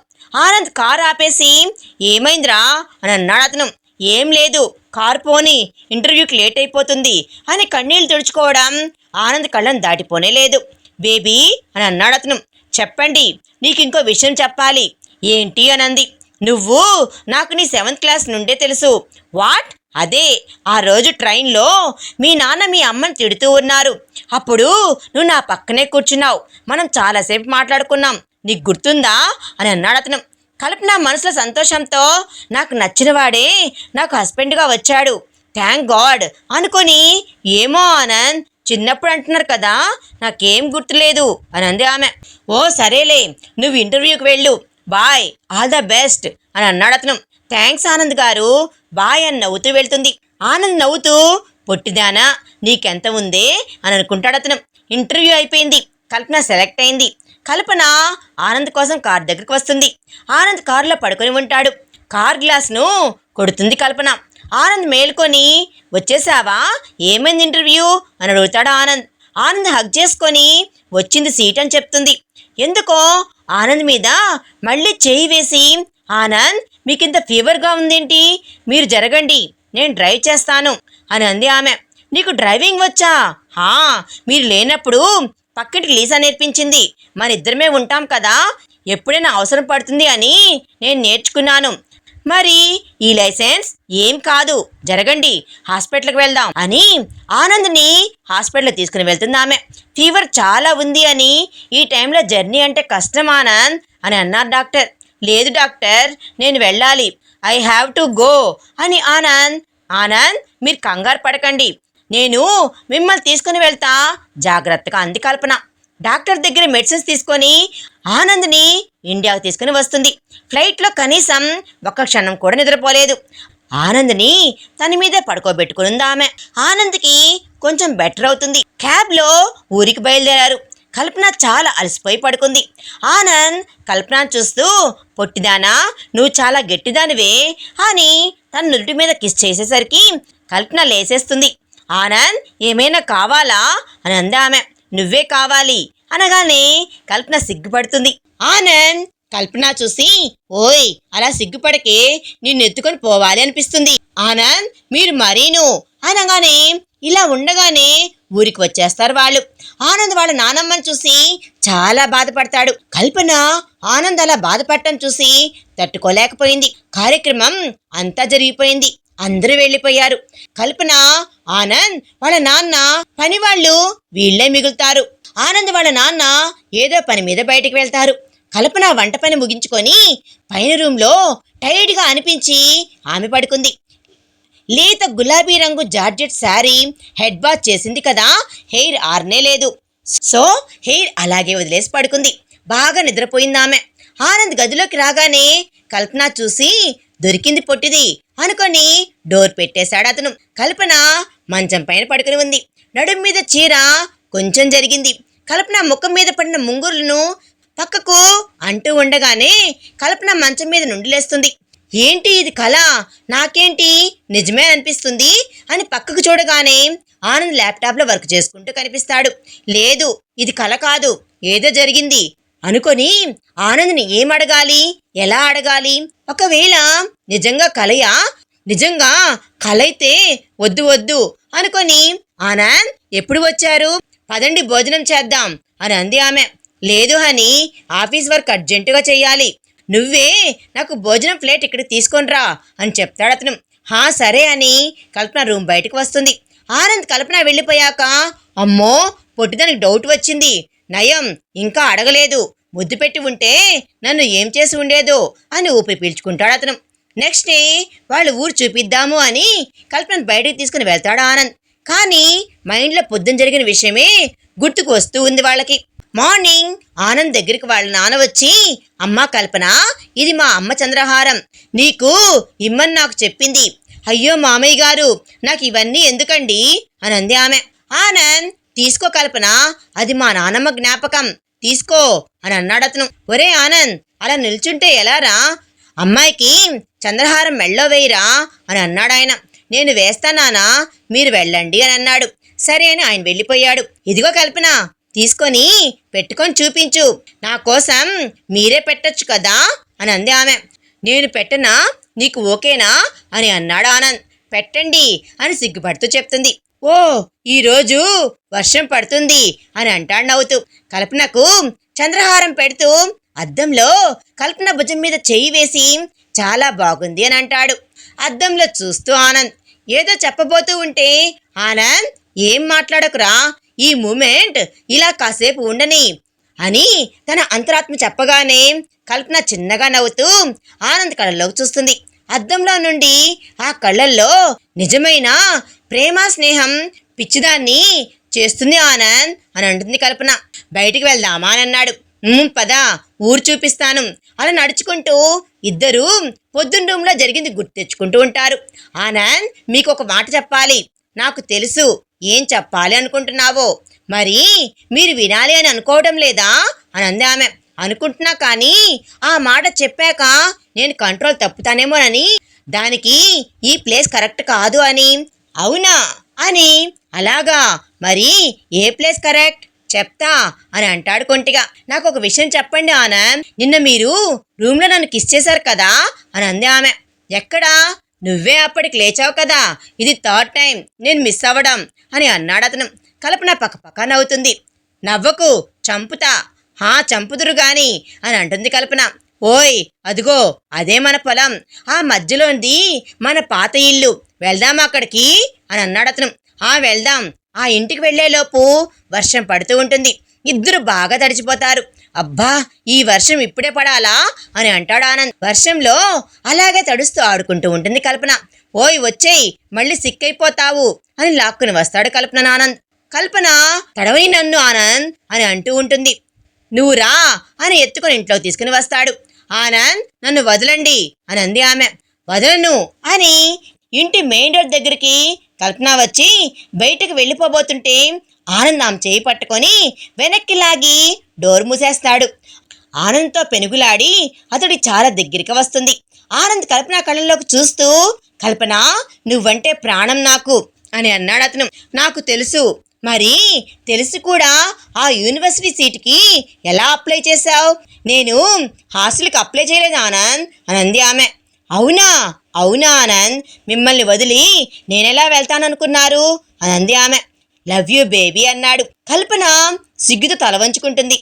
ఆనంద్ కారు ఆపేసి ఏమైందిరా అని అన్నాడు అతను. ఏం లేదు, కారు పోని, ఇంటర్వ్యూకి లేట్ అయిపోతుంది అని కన్నీళ్లు తుడుచుకోవడం ఆనంద్ కళ్ళను దాటిపోనే లేదు. బేబీ అని అన్నాడు అతను. చెప్పండి, నీకు ఇంకో విషయం చెప్పాలి. ఏంటి అని అంది. నువ్వు నాకు నీ 7th క్లాస్ నుండే తెలుసు. వాట్? అదే, ఆ రోజు ట్రైన్లో మీ నాన్న మీ అమ్మని తిడుతూ ఉన్నారు, అప్పుడు నువ్వు నా పక్కనే కూర్చున్నావు, మనం చాలాసేపు మాట్లాడుకున్నాం, నీకు గుర్తుందా అని అన్నాడు అతను. కల్పన మనసులో సంతోషంతో నాకు నచ్చిన వాడే నాకు హస్బెండ్గా వచ్చాడు, థ్యాంక్ గాడ్ అనుకొని, ఏమో ఆనంద్ చిన్నప్పుడు అంటున్నారు కదా, నాకేం గుర్తులేదు అని అంది ఆమె. ఓ సరేలే, నువ్వు ఇంటర్వ్యూకి వెళ్ళు, బాయ్, ఆల్ ద బెస్ట్ అని అన్నాడు అతను. థ్యాంక్స్ ఆనంద్ గారు, బాయ్ అని నవ్వుతూ వెళ్తుంది. ఆనంద్ నవ్వుతూ, పొట్టిదానా నీకెంత ఉందే అని అనుకుంటాడు అతను. ఇంటర్వ్యూ అయిపోయింది, కల్పన సెలెక్ట్ అయింది. కల్పన ఆనంద్ కోసం కార్ దగ్గరికి వస్తుంది. ఆనంద్ కారులో పడుకొని ఉంటాడు. కార్ గ్లాస్ను కొడుతుంది కల్పన. ఆనంద్ మేల్కొని, వచ్చేసావా, ఏమైంది ఇంటర్వ్యూ అని అడుగుతాడు ఆనంద్. ఆనంద్ హగ్ చేసుకొని, వచ్చింది సీట్ అని చెప్తుంది. ఎందుకో ఆనంద్ మీద మళ్ళీ చేయి వేసి, ఆనంద్ మీకింత ఫీవర్గా ఉందేంటి, మీరు జరగండి, నేను డ్రైవ్ చేస్తాను అని అంది ఆమె. నీకు డ్రైవింగ్ వచ్చా? మీరు లేనప్పుడు పక్కింటికి లీసా నేర్పించింది, మన ఇద్దరమే ఉంటాం కదా, ఎప్పుడైనా అవసరం పడుతుంది అని నేను నేర్చుకున్నాను, మరి ఈ లైసెన్స్ ఏం కాదు, జరగండి, హాస్పిటల్కి వెళ్దాం అని ఆనంద్ని హాస్పిటల్ తీసుకుని వెళ్తుంది ఆమె. ఫీవర్ చాలా ఉంది అని, ఈ టైంలో జర్నీ అంటే కష్టం ఆనంద్ అని అన్నారు డాక్టర్. లేదు డాక్టర్, నేను వెళ్ళాలి, ఐ హ్యావ్ టు గో అని ఆనంద్ మీరు కంగారు పడకండి, నేను మిమ్మల్ని తీసుకుని వెళ్తా, జాగ్రత్తగా అంది కల్పన. డాక్టర్ దగ్గర మెడిసిన్స్ తీసుకొని ఆనంద్ని ఇండియాకు తీసుకుని వస్తుంది. ఫ్లైట్లో కనీసం ఒక్క క్షణం కూడా నిద్రపోలేదు. ఆనంద్ని తన మీదే పడుకోబెట్టుకుని ఆమె. ఆనంద్కి కొంచెం బెటర్ అవుతుంది. క్యాబ్లో ఊరికి బయలుదేరారు. కల్పన చాలా అలసిపోయి పడుకుంది. ఆనంద్ కల్పనను చూస్తూ, పొట్టిదానా నువ్వు చాలా గట్టిదానివే అని తన నుదుటి మీద కిస్ చేసేసరికి కల్పన లేసేస్తుంది. ఆనంద్ ఏమైనా కావాలా అని అంది ఆమె. నువ్వే కావాలి అనగానే కల్పన సిగ్గుపడుతుంది. ఆనంద్ కల్పన చూసి, ఓయ్ అలా సిగ్గుపడకే, నిన్ను ఎత్తుకొని పోవాలి అనిపిస్తుంది. ఆనంద్ మీరు మరీను అనగానే ఇలా ఉండగానే ఊరికి వచ్చేస్తారు వాళ్ళు. ఆనంద్ వాళ్ళ నానమ్మని చూసి చాలా బాధపడతాడు. కల్పన ఆనంద్ అలా బాధపడటం చూసి తట్టుకోలేకపోయింది. కార్యక్రమం అంతా జరిగిపోయింది. అందరూ వెళ్ళిపోయారు. కల్పన, ఆనంద్, వాళ్ళ నాన్న, పని వాళ్ళు వీళ్లే మిగులుతారు. ఆనంద్ వాళ్ళ నాన్న ఏదో పని మీద బయటికి వెళ్తారు. కల్పన వంట పని ముగించుకొని పైన రూమ్లో టైర్డ్గా అనిపించి ఆమె పడుకుంది. లేత గులాబీ రంగు జార్జెట్ శారీ హెడ్ బాత్ చేసింది కదా, హెయిర్ ఆరనే లేదు. సో హెయిర్ అలాగే వదిలేసి పడుకుంది. బాగా నిద్రపోయింది ఆమె. ఆనంద్ గదిలోకి రాగానే కల్పన చూసి, దొరికింది పొట్టిది అనుకొని డోర్ పెట్టేశాడు అతను. కల్పన మంచం పైన పడుకుని ఉంది. నడుం మీద చీర కొంచెం జరిగింది. కల్పన ముఖం మీద పడిన ముంగురులను పక్కకు అంటూ ఉండగానే కల్పన మంచం మీద నుండి లేస్తుంది. ఏంటి ఇది కళ, నాకేంటి నిజమే అనిపిస్తుంది అని పక్కకు చూడగానే ఆనంద్ ల్యాప్టాప్లో వర్క్ చేసుకుంటూ కనిపిస్తాడు. లేదు ఇది కళ కాదు, ఏదో జరిగింది అనుకొని ఆనంద్ని ఏం అడగాలి, ఎలా అడగాలి? ఒకవేళ నిజంగా కలయా? నిజంగా కలైతే వద్దు వద్దు అనుకొని, ఆనంద్ ఎప్పుడు వచ్చారు, పదండి భోజనం చేద్దాం అని అంది ఆమె. లేదు హనీ, ఆఫీస్ వర్క్ అర్జెంటుగా చెయ్యాలి, నువ్వే నాకు భోజనం ప్లేట్ ఇక్కడికి తీసుకొనిరా అని చెప్తాడు అతను. హా సరే అని కల్పన రూమ్ బయటకు వస్తుంది. ఆనంద్ కల్పన వెళ్ళిపోయాక, అమ్మో పొట్టిదానికి డౌట్ వచ్చింది, నయం ఇంకా అడగలేదు, ముద్దు పెట్టి ఉంటే నన్ను ఏం చేసి ఉండేదో అని ఊపిరి పీల్చుకుంటాడు అతను. నెక్స్ట్ డే వాళ్ళు ఊరు చూపిద్దాము అని కల్పన బయటకు తీసుకుని వెళ్తాడు ఆనంద్. కానీ మైండ్లో పొద్దున జరిగిన విషయమే గుర్తుకు వస్తూ ఉంది వాళ్ళకి. మార్నింగ్ ఆనంద్ దగ్గరికి వాళ్ళ నాన్న వచ్చి, అమ్మా కల్పన, ఇది మా అమ్మ చంద్రహారం, నీకు ఇమ్మని నాకు చెప్పింది. అయ్యో మామయ్య గారు, నాకు ఇవన్నీ ఎందుకండి అని అంది ఆమె. ఆనంద్, తీసుకో కల్పన, అది మా నానమ్మ జ్ఞాపకం, తీసుకో అని అన్నాడు అతను. ఒరే ఆనంద్, అలా నిల్చుంటే ఎలారా, అమ్మాయికి చంద్రహారం మెళ్ళో వేయిరా అని అన్నాడు ఆయన. నేను వేస్తానా, మీరు వెళ్ళండి అని అన్నాడు. సరే అని ఆయన వెళ్ళిపోయాడు. ఇదిగో కల్పన, తీసుకొని పెట్టుకొని చూపించు, నా కోసం మీరే పెట్టచ్చు కదా అని అంది ఆమె. నేను పెట్టనా, నీకు ఓకేనా అని అన్నాడు ఆనంద్. పెట్టండి అని సిగ్గుపడుతూ చెప్తుంది. ఓ ఈరోజు వర్షం పడుతుంది అని అంటాడు నవ్వుతూ. కల్పనకు చంద్రహారం పెడుతూ అద్దంలో కల్పన భుజం మీద చెయ్యి వేసి, చాలా బాగుంది అని అంటాడు. అద్దంలో చూస్తూ ఆనంద్ ఏదో చెప్పబోతూ ఉంటే, ఆనంద్ ఏం మాట్లాడకురా, ఈ మూమెంట్ ఇలా కాసేపు ఉండని అని తన అంతరాత్మ చెప్పగానే కల్పన చిన్నగా నవ్వుతూ ఆనంద్ కళ్ళల్లోకి చూస్తుంది. అద్దంలో నుండి ఆ కళ్ళల్లో నిజమైన ప్రేమ స్నేహం పిచ్చిదాన్ని చేస్తుంది ఆనంద్ అని అంటుంది కల్పన. బయటికి వెళ్దామా అని అన్నాడు. పద, ఊరు చూపిస్తాను. అలా నడుచుకుంటూ ఇద్దరు పొద్దున్న రూమ్లో జరిగింది గుర్తు తెచ్చుకుంటూ ఉంటారు. ఆనంద్, మీకు ఒక మాట చెప్పాలి, నాకు తెలుసు ఏం చెప్పాలి అనుకుంటున్నావో, మరి మీరు వినాలి అని అనుకోవడం లేదా అని అంది ఆమె. అనుకుంటున్నా, కానీ ఆ మాట చెప్పాక నేను కంట్రోల్ తప్పుతానేమోనని, దానికి ఈ ప్లేస్ కరెక్ట్ కాదు అని. అవునా అని. అలాగా, మరి ఏ ప్లేస్ కరెక్ట్ చెప్తా అని అంటాడు కొంటిగా. నాకు ఒక విషయం చెప్పండి ఆనంద్, నిన్న మీరు రూమ్లో నన్ను కిస్ చేశారు కదా అని అంది ఆమె. ఎక్కడా, నువ్వే అప్పటికి లేచావు కదా, ఇది థర్డ్ టైం నేను మిస్ అవ్వడం అని అన్నాడు అతను. కల్పన పక్కపక్క నవ్వుతుంది. నవ్వకు, చంపుతా. చంపుదురు గాని అని అంటుంది కల్పన. ఓయ్ అదిగో అదే మన పొలం, ఆ మధ్యలోనిది మన పాత ఇల్లు, వెళ్దాం అక్కడికి అని అన్నాడు అతను. వెళ్దాం. ఆ ఇంటికి వెళ్లేలోపు వర్షం పడుతూ ఉంటుంది. ఇద్దరు బాగా తడిచిపోతారు. అబ్బా, ఈ వర్షం ఇప్పుడే పడాలా అని అంటాడు ఆనంద్. వర్షంలో అలాగే తడుస్తూ ఆడుకుంటూ ఉంటుంది కల్పన. ఓయ్ వచ్చేయ్, మళ్ళీ సిక్కైపోతావు అని లాక్కుని వస్తాడు కల్పన ఆనంద్. కల్పన, తడవని నన్ను ఆనంద్ అని అంటూ ఉంటుంది. నువ్వు రా అని ఎత్తుకొని ఇంట్లోకి తీసుకుని వస్తాడు. ఆనంద్, నన్ను వదలండి అని అంది ఆమె. వదలను అని ఇంటి మెయిన్ డోర్ దగ్గరికి కల్పన వచ్చి బయటకు వెళ్ళిపోబోతుంటే ఆనంద్ ఆమె చేయి పట్టుకొని వెనక్కి లాగి డోర్ మూసేస్తాడు. ఆనంద్తో పెనుగులాడి అతడి చాలా దగ్గరికి వస్తుంది. ఆనంద్ కల్పన కళ్ళల్లోకి చూస్తూ, కల్పన, నువ్వంటే ప్రాణం నాకు అని అన్నాడు అతను. నాకు తెలుసు. మరి తెలిసి కూడా ఆ యూనివర్సిటీ సీటుకి ఎలా అప్లై చేశావు? నేను హాస్టల్కి అప్లై చేయలేదు ఆనంద్ అని అంది ఆమె. అవునా అవునా ఆనంద్, మిమ్మల్ని వదిలి నేనెలా వెళ్తాననుకున్నారు అని అంది ఆమె. లవ్ యూ బేబీ అన్నాడు. కల్పన సిగ్గుతో తల వంచుకుంటుంది.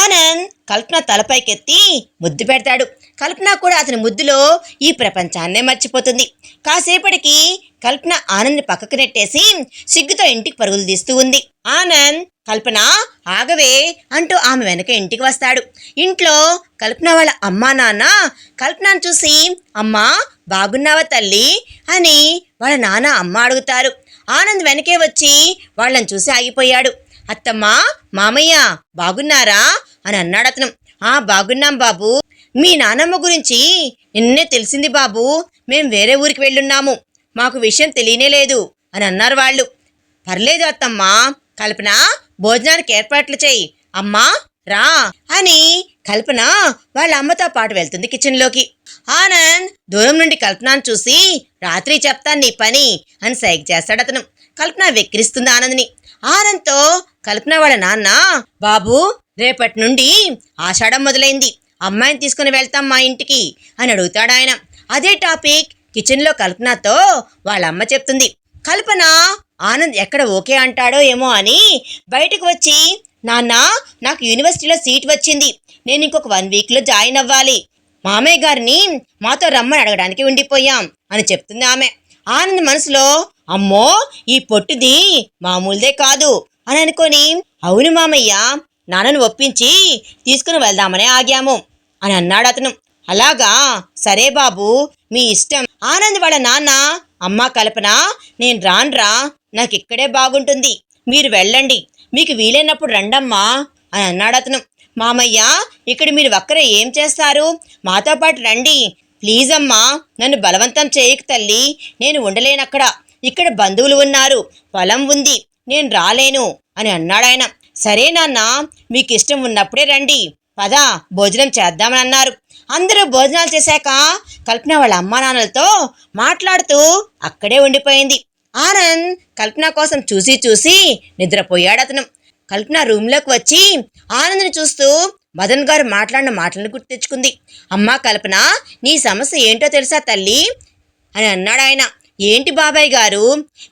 ఆనంద్ కల్పన తలపైకెత్తి ముద్దు పెడతాడు. కల్పన కూడా అతని ముద్దులో ఈ ప్రపంచాన్నే మర్చిపోతుంది. కాసేపటికి కల్పన ఆనంద్ని పక్కకు నెట్టేసి సిగ్గుతో ఇంటికి పరుగులు తీస్తూ ఉంది. ఆనంద్ కల్పన ఆగవే అంటూ ఆమె వెనక ఇంటికి వస్తాడు. ఇంట్లో కల్పన వాళ్ళ అమ్మా నాన్న కల్పనను చూసి అమ్మా బాగున్నావా తల్లి అని వాళ్ళ నాన్న అమ్మ అడుగుతారు. ఆనంద్ వెనకే వచ్చి వాళ్ళని చూసి ఆగిపోయాడు. అత్తమ్మా మామయ్య బాగున్నారా అని అన్నాడు అతను. బాగున్నాం బాబు, మీ నానమ్మ గురించి నిన్నే తెలిసింది బాబు, మేం వేరే ఊరికి వెళ్ళున్నాము, మాకు విషయం తెలియనే లేదు అని అన్నారు వాళ్ళు. పర్లేదు అత్తమ్మా, కల్పన భోజనానికి ఏర్పాట్లు చెయ్యి, అమ్మా రా అని కల్పన వాళ్ళ అమ్మతో పాటు వెళ్తుంది కిచెన్లోకి. ఆనంద్ దూరం నుండి కల్పనను చూసి రాత్రి చెప్తాను నీ పని అని సైగ చేస్తాడు అతను. కల్పన వెక్కిరిస్తుంది ఆనంద్ని. ఆనంద్తో కల్పన వాళ్ళ నాన్న బాబు రేపటి నుండి ఆషాఢం మొదలైంది, అమ్మాయిని తీసుకుని వెళ్తాం మా ఇంటికి అని అడుగుతాడు ఆయన. అదే టాపిక్ కిచెన్లో కల్పనతో వాళ్ళ అమ్మ చెప్తుంది. కల్పన ఆనంద్ ఎక్కడ ఓకే అంటాడో ఏమో అని బయటకు వచ్చి నాన్న నాకు యూనివర్సిటీలో సీట్ వచ్చింది, నేను ఇంకొక 1 వీక్లో జాయిన్ అవ్వాలి, మామయ్య గారిని మాతో రమ్మని అడగడానికి ఉండిపోయాం అని చెప్తుంది ఆమె. ఆనంద్ మనసులో అమ్మో ఈ పొట్టిది మామూలుదే కాదు అని అనుకొని అవును మామయ్య, నాన్నను ఒప్పించి తీసుకుని వెళ్దామనే ఆగాము అని అన్నాడు అతను. అలాగా సరే బాబు మీ ఇష్టం. ఆనంద్ వాళ్ళ నాన్న అమ్మా కల్పన నేను రాన్రా, నాకు ఇక్కడే బాగుంటుంది, మీరు వెళ్ళండి, మీకు వీలైనప్పుడు రండమ్మా అని అన్నాడు అతను. మామయ్య ఇక్కడ మీరు ఒక్కరే ఏం చేస్తారు, మాతో పాటు రండి ప్లీజ్ అమ్మా, నన్ను బలవంతం చేయకు తల్లి, నేను ఉండలేనక్కడ, ఇక్కడ బంధువులు ఉన్నారు, పొలం ఉంది, నేను రాలేను అని అన్నాడు ఆయన. సరే నాన్న మీకు ఇష్టం ఉన్నప్పుడే రండి, పద భోజనం చేద్దామని అన్నారు. అందరూ భోజనాలు చేశాక కల్పన వాళ్ళ అమ్మా నాన్నలతో మాట్లాడుతూ అక్కడే ఉండిపోయింది. ఆనంద్ కల్పన కోసం చూసి చూసి నిద్రపోయాడు అతను. కల్పన రూమ్లోకి వచ్చి ఆనంద్ని చూస్తూ మదన్ గారు మాట్లాడిన మాటలను గుర్తు తెచ్చుకుంది. అమ్మా కల్పన నీ సమస్య ఏంటో తెలుసా తల్లి అని అన్నాడు ఆయన. ఏంటి బాబాయ్ గారు,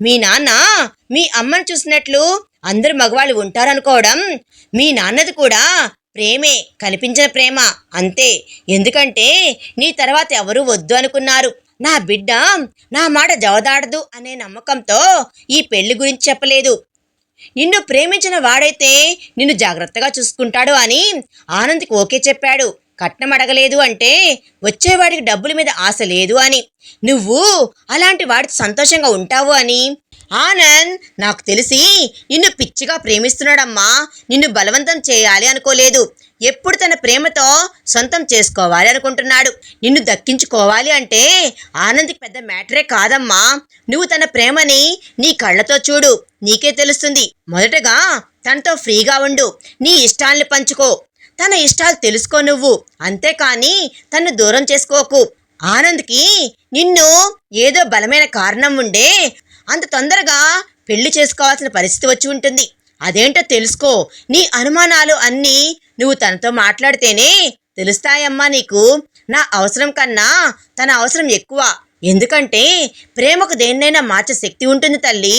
మీ నాన్న మీ అమ్మని చూసినట్లు అందరు మగవాళ్ళు ఉంటారనుకోవడం, మీ నాన్నది కూడా ప్రేమే, కనిపించిన ప్రేమ అంతే, ఎందుకంటే నీ తర్వాత ఎవరూ వద్దు అనుకున్నారు, నా బిడ్డ నా మాట జవదాడదు అనే నమ్మకంతో ఈ పెళ్లి గురించి చెప్పలేదు, నిన్ను ప్రేమించిన వాడైతే నిన్ను జాగ్రత్తగా చూసుకుంటాడు అని ఆనంద్కి ఓకే చెప్పాడు, కట్నం అడగలేదు అంటే వచ్చేవాడికి డబ్బుల మీద ఆశ లేదు అని, నువ్వు అలాంటి వాడితో సంతోషంగా ఉంటావు అని. ఆనంద్ నాకు తెలిసి నిన్ను పిచ్చిగా ప్రేమిస్తున్నాడమ్మా, నిన్ను బలవంతం చేయాలి అనుకోలేదు, ఎప్పుడు తన ప్రేమతో సొంతం చేసుకోవాలి అనుకుంటున్నాడు, నిన్ను దక్కించుకోవాలి అంటే ఆనంద్కి పెద్ద మ్యాటరే కాదమ్మా, నువ్వు తన ప్రేమని నీ కళ్ళతో చూడు, నీకే తెలుస్తుంది, మొదటగా తనతో ఫ్రీగా ఉండు, నీ ఇష్టాల్ని పంచుకో, తన ఇష్టాలు తెలుసుకో నువ్వు, అంతేకాని తను దూరం చేసుకోకు. ఆనంద్కి నిన్ను ఏదో బలమైన కారణం ఉండే అంత తొందరగా పెళ్లి చేసుకోవాల్సిన పరిస్థితి వచ్చి ఉంటుంది, అదేంటో తెలుసుకో, నీ అనుమానాలు అన్నీ నువ్వు తనతో మాట్లాడితేనే తెలుస్తాయమ్మా నీకు, నా అవసరం కన్నా తన అవసరం ఎక్కువ, ఎందుకంటే ప్రేమకు దేన్నైనా మార్చే శక్తి ఉంటుంది తల్లి,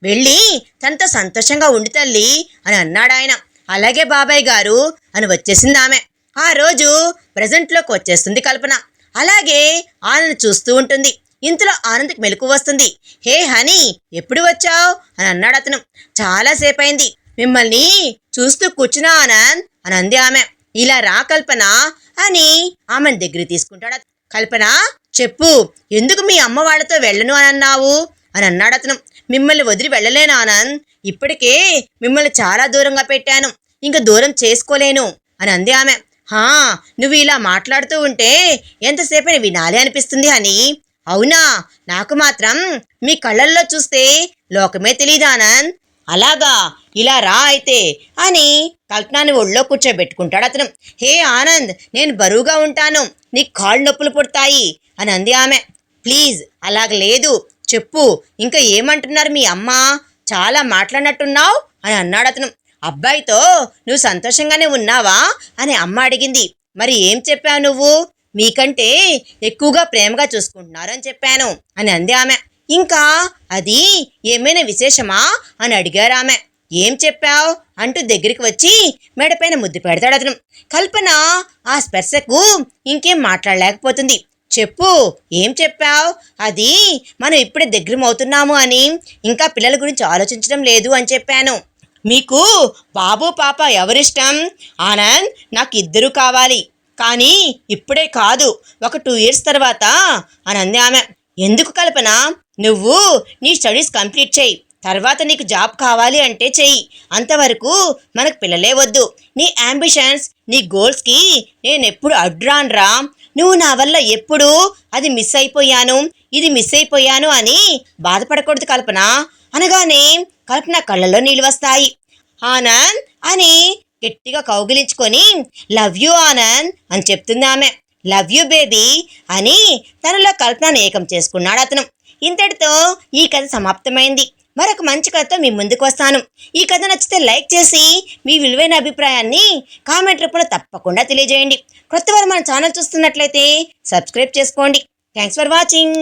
వెళ్ళి తనతో సంతోషంగా ఉండి తల్లి అని అన్నాడు ఆయన. అలాగే బాబాయ్ గారు అని వచ్చేసింది ఆమె. ఆ రోజు ప్రెజెంట్లోకి వచ్చేస్తుంది కల్పన. అలాగే ఆనంద్ చూస్తూ ఉంటుంది. ఇంతలో ఆనంద్కి మెలకు వస్తుంది. హే హనీ ఎప్పుడు వచ్చావు అని అన్నాడు అతను. చాలాసేపు అయింది, మిమ్మల్ని చూస్తూ కూర్చున్నా ఆనంద్ అని అంది ఆమె. ఇలా రా కల్పన అని ఆమెను దగ్గర తీసుకుంటాడు. కల్పన చెప్పు, ఎందుకు మీ అమ్మ వాళ్ళతో వెళ్ళను అని అన్నావు అని అన్నాడు అతను. మిమ్మల్ని వదిలి వెళ్ళలేను ఆనంద్, ఇప్పటికే మిమ్మల్ని చాలా దూరంగా పెట్టాను, ఇంక దూరం చేసుకోలేను అని అంది ఆమె. నువ్వు ఇలా మాట్లాడుతూ ఉంటే ఎంతసేపని వినాలి అనిపిస్తుంది అని. అవునా, నాకు మాత్రం మీ కళ్ళల్లో చూస్తే లోకమే తెలీదు ఆనంద్. అలాగా, ఇలా రా అయితే అని కల్పనని ఒళ్ళో కూర్చోబెట్టుకుంటాడు అతను. హే ఆనంద్, నేను బరువుగా ఉంటాను, నీకు కాళ్ళు నొప్పులు పుడతాయి అని అంది ఆమె. ప్లీజ్ అలాగ లేదు, చెప్పు, ఇంకా ఏమంటున్నారు మీ అమ్మ? చాలా మాట్లాడినట్టున్నావు అని అన్నాడు అతను. అబ్బాయితో నువ్వు సంతోషంగానే ఉన్నావా అని అమ్మ అడిగింది. మరి ఏం చెప్పావు నువ్వు? మీకంటే ఎక్కువగా ప్రేమగా చూసుకుంటున్నారు అని చెప్పాను అని అంది ఆమె. ఇంకా అది ఏమైనా విశేషమా అని అడిగారు ఆమె. ఏం చెప్పావు అంటూ దగ్గరికి వచ్చి మెడపైన ముద్దు పెడతాడు అతను. కల్పన ఆ స్పర్శకు ఇంకేం మాట్లాడలేకపోతుంది. చెప్పు, ఏం చెప్పావు? అది మనం ఇప్పుడే దగ్గరమవుతున్నాము అని, ఇంకా పిల్లల గురించి ఆలోచించడం లేదు అని చెప్పాను. మీకు బాబు పాప ఎవరిష్టం? ఆనంద్, నాకు ఇద్దరు కావాలి, కానీ ఇప్పుడే కాదు, ఒక 2 years తర్వాత అని అంది ఆమె. ఎందుకు కల్పన? నువ్వు నీ స్టడీస్ కంప్లీట్ చేయి, తర్వాత నీకు జాబ్ కావాలి అంటే చెయ్యి, అంతవరకు మనకు పిల్లలే వద్దు. నీ అంబిషన్స్, నీ గోల్స్కి నేనెప్పుడు అడ్డురాన్రా. నువ్వు నా వల్ల ఎప్పుడు అది మిస్ అయిపోయాను, ఇది మిస్ అయిపోయాను అని బాధపడకూడదు కల్పన అనగానే కల్పన కళ్ళల్లో నీళ్ళు వస్తాయి. ఆనంద్ అని గట్టిగా కౌగిలించుకొని లవ్ యూ ఆనంద్ అని చెప్తుంది ఆమె. లవ్ యూ బేబీ అని తనలో కల్పనను ఏకం చేసుకున్నాడు అతను. ఇంతటితో ఈ కథ సమాప్తమైంది. మరొక మంచి కథతో మీ ముందుకు వస్తాను. ఈ కథ నచ్చితే లైక్ చేసి మీ విలువైన అభిప్రాయాన్ని కామెంట్ రూపంలో తప్పకుండా తెలియజేయండి. కొత్తవారు మన ఛానల్ చూస్తున్నట్లయితే సబ్స్క్రైబ్ చేసుకోండి. Thanks for watching.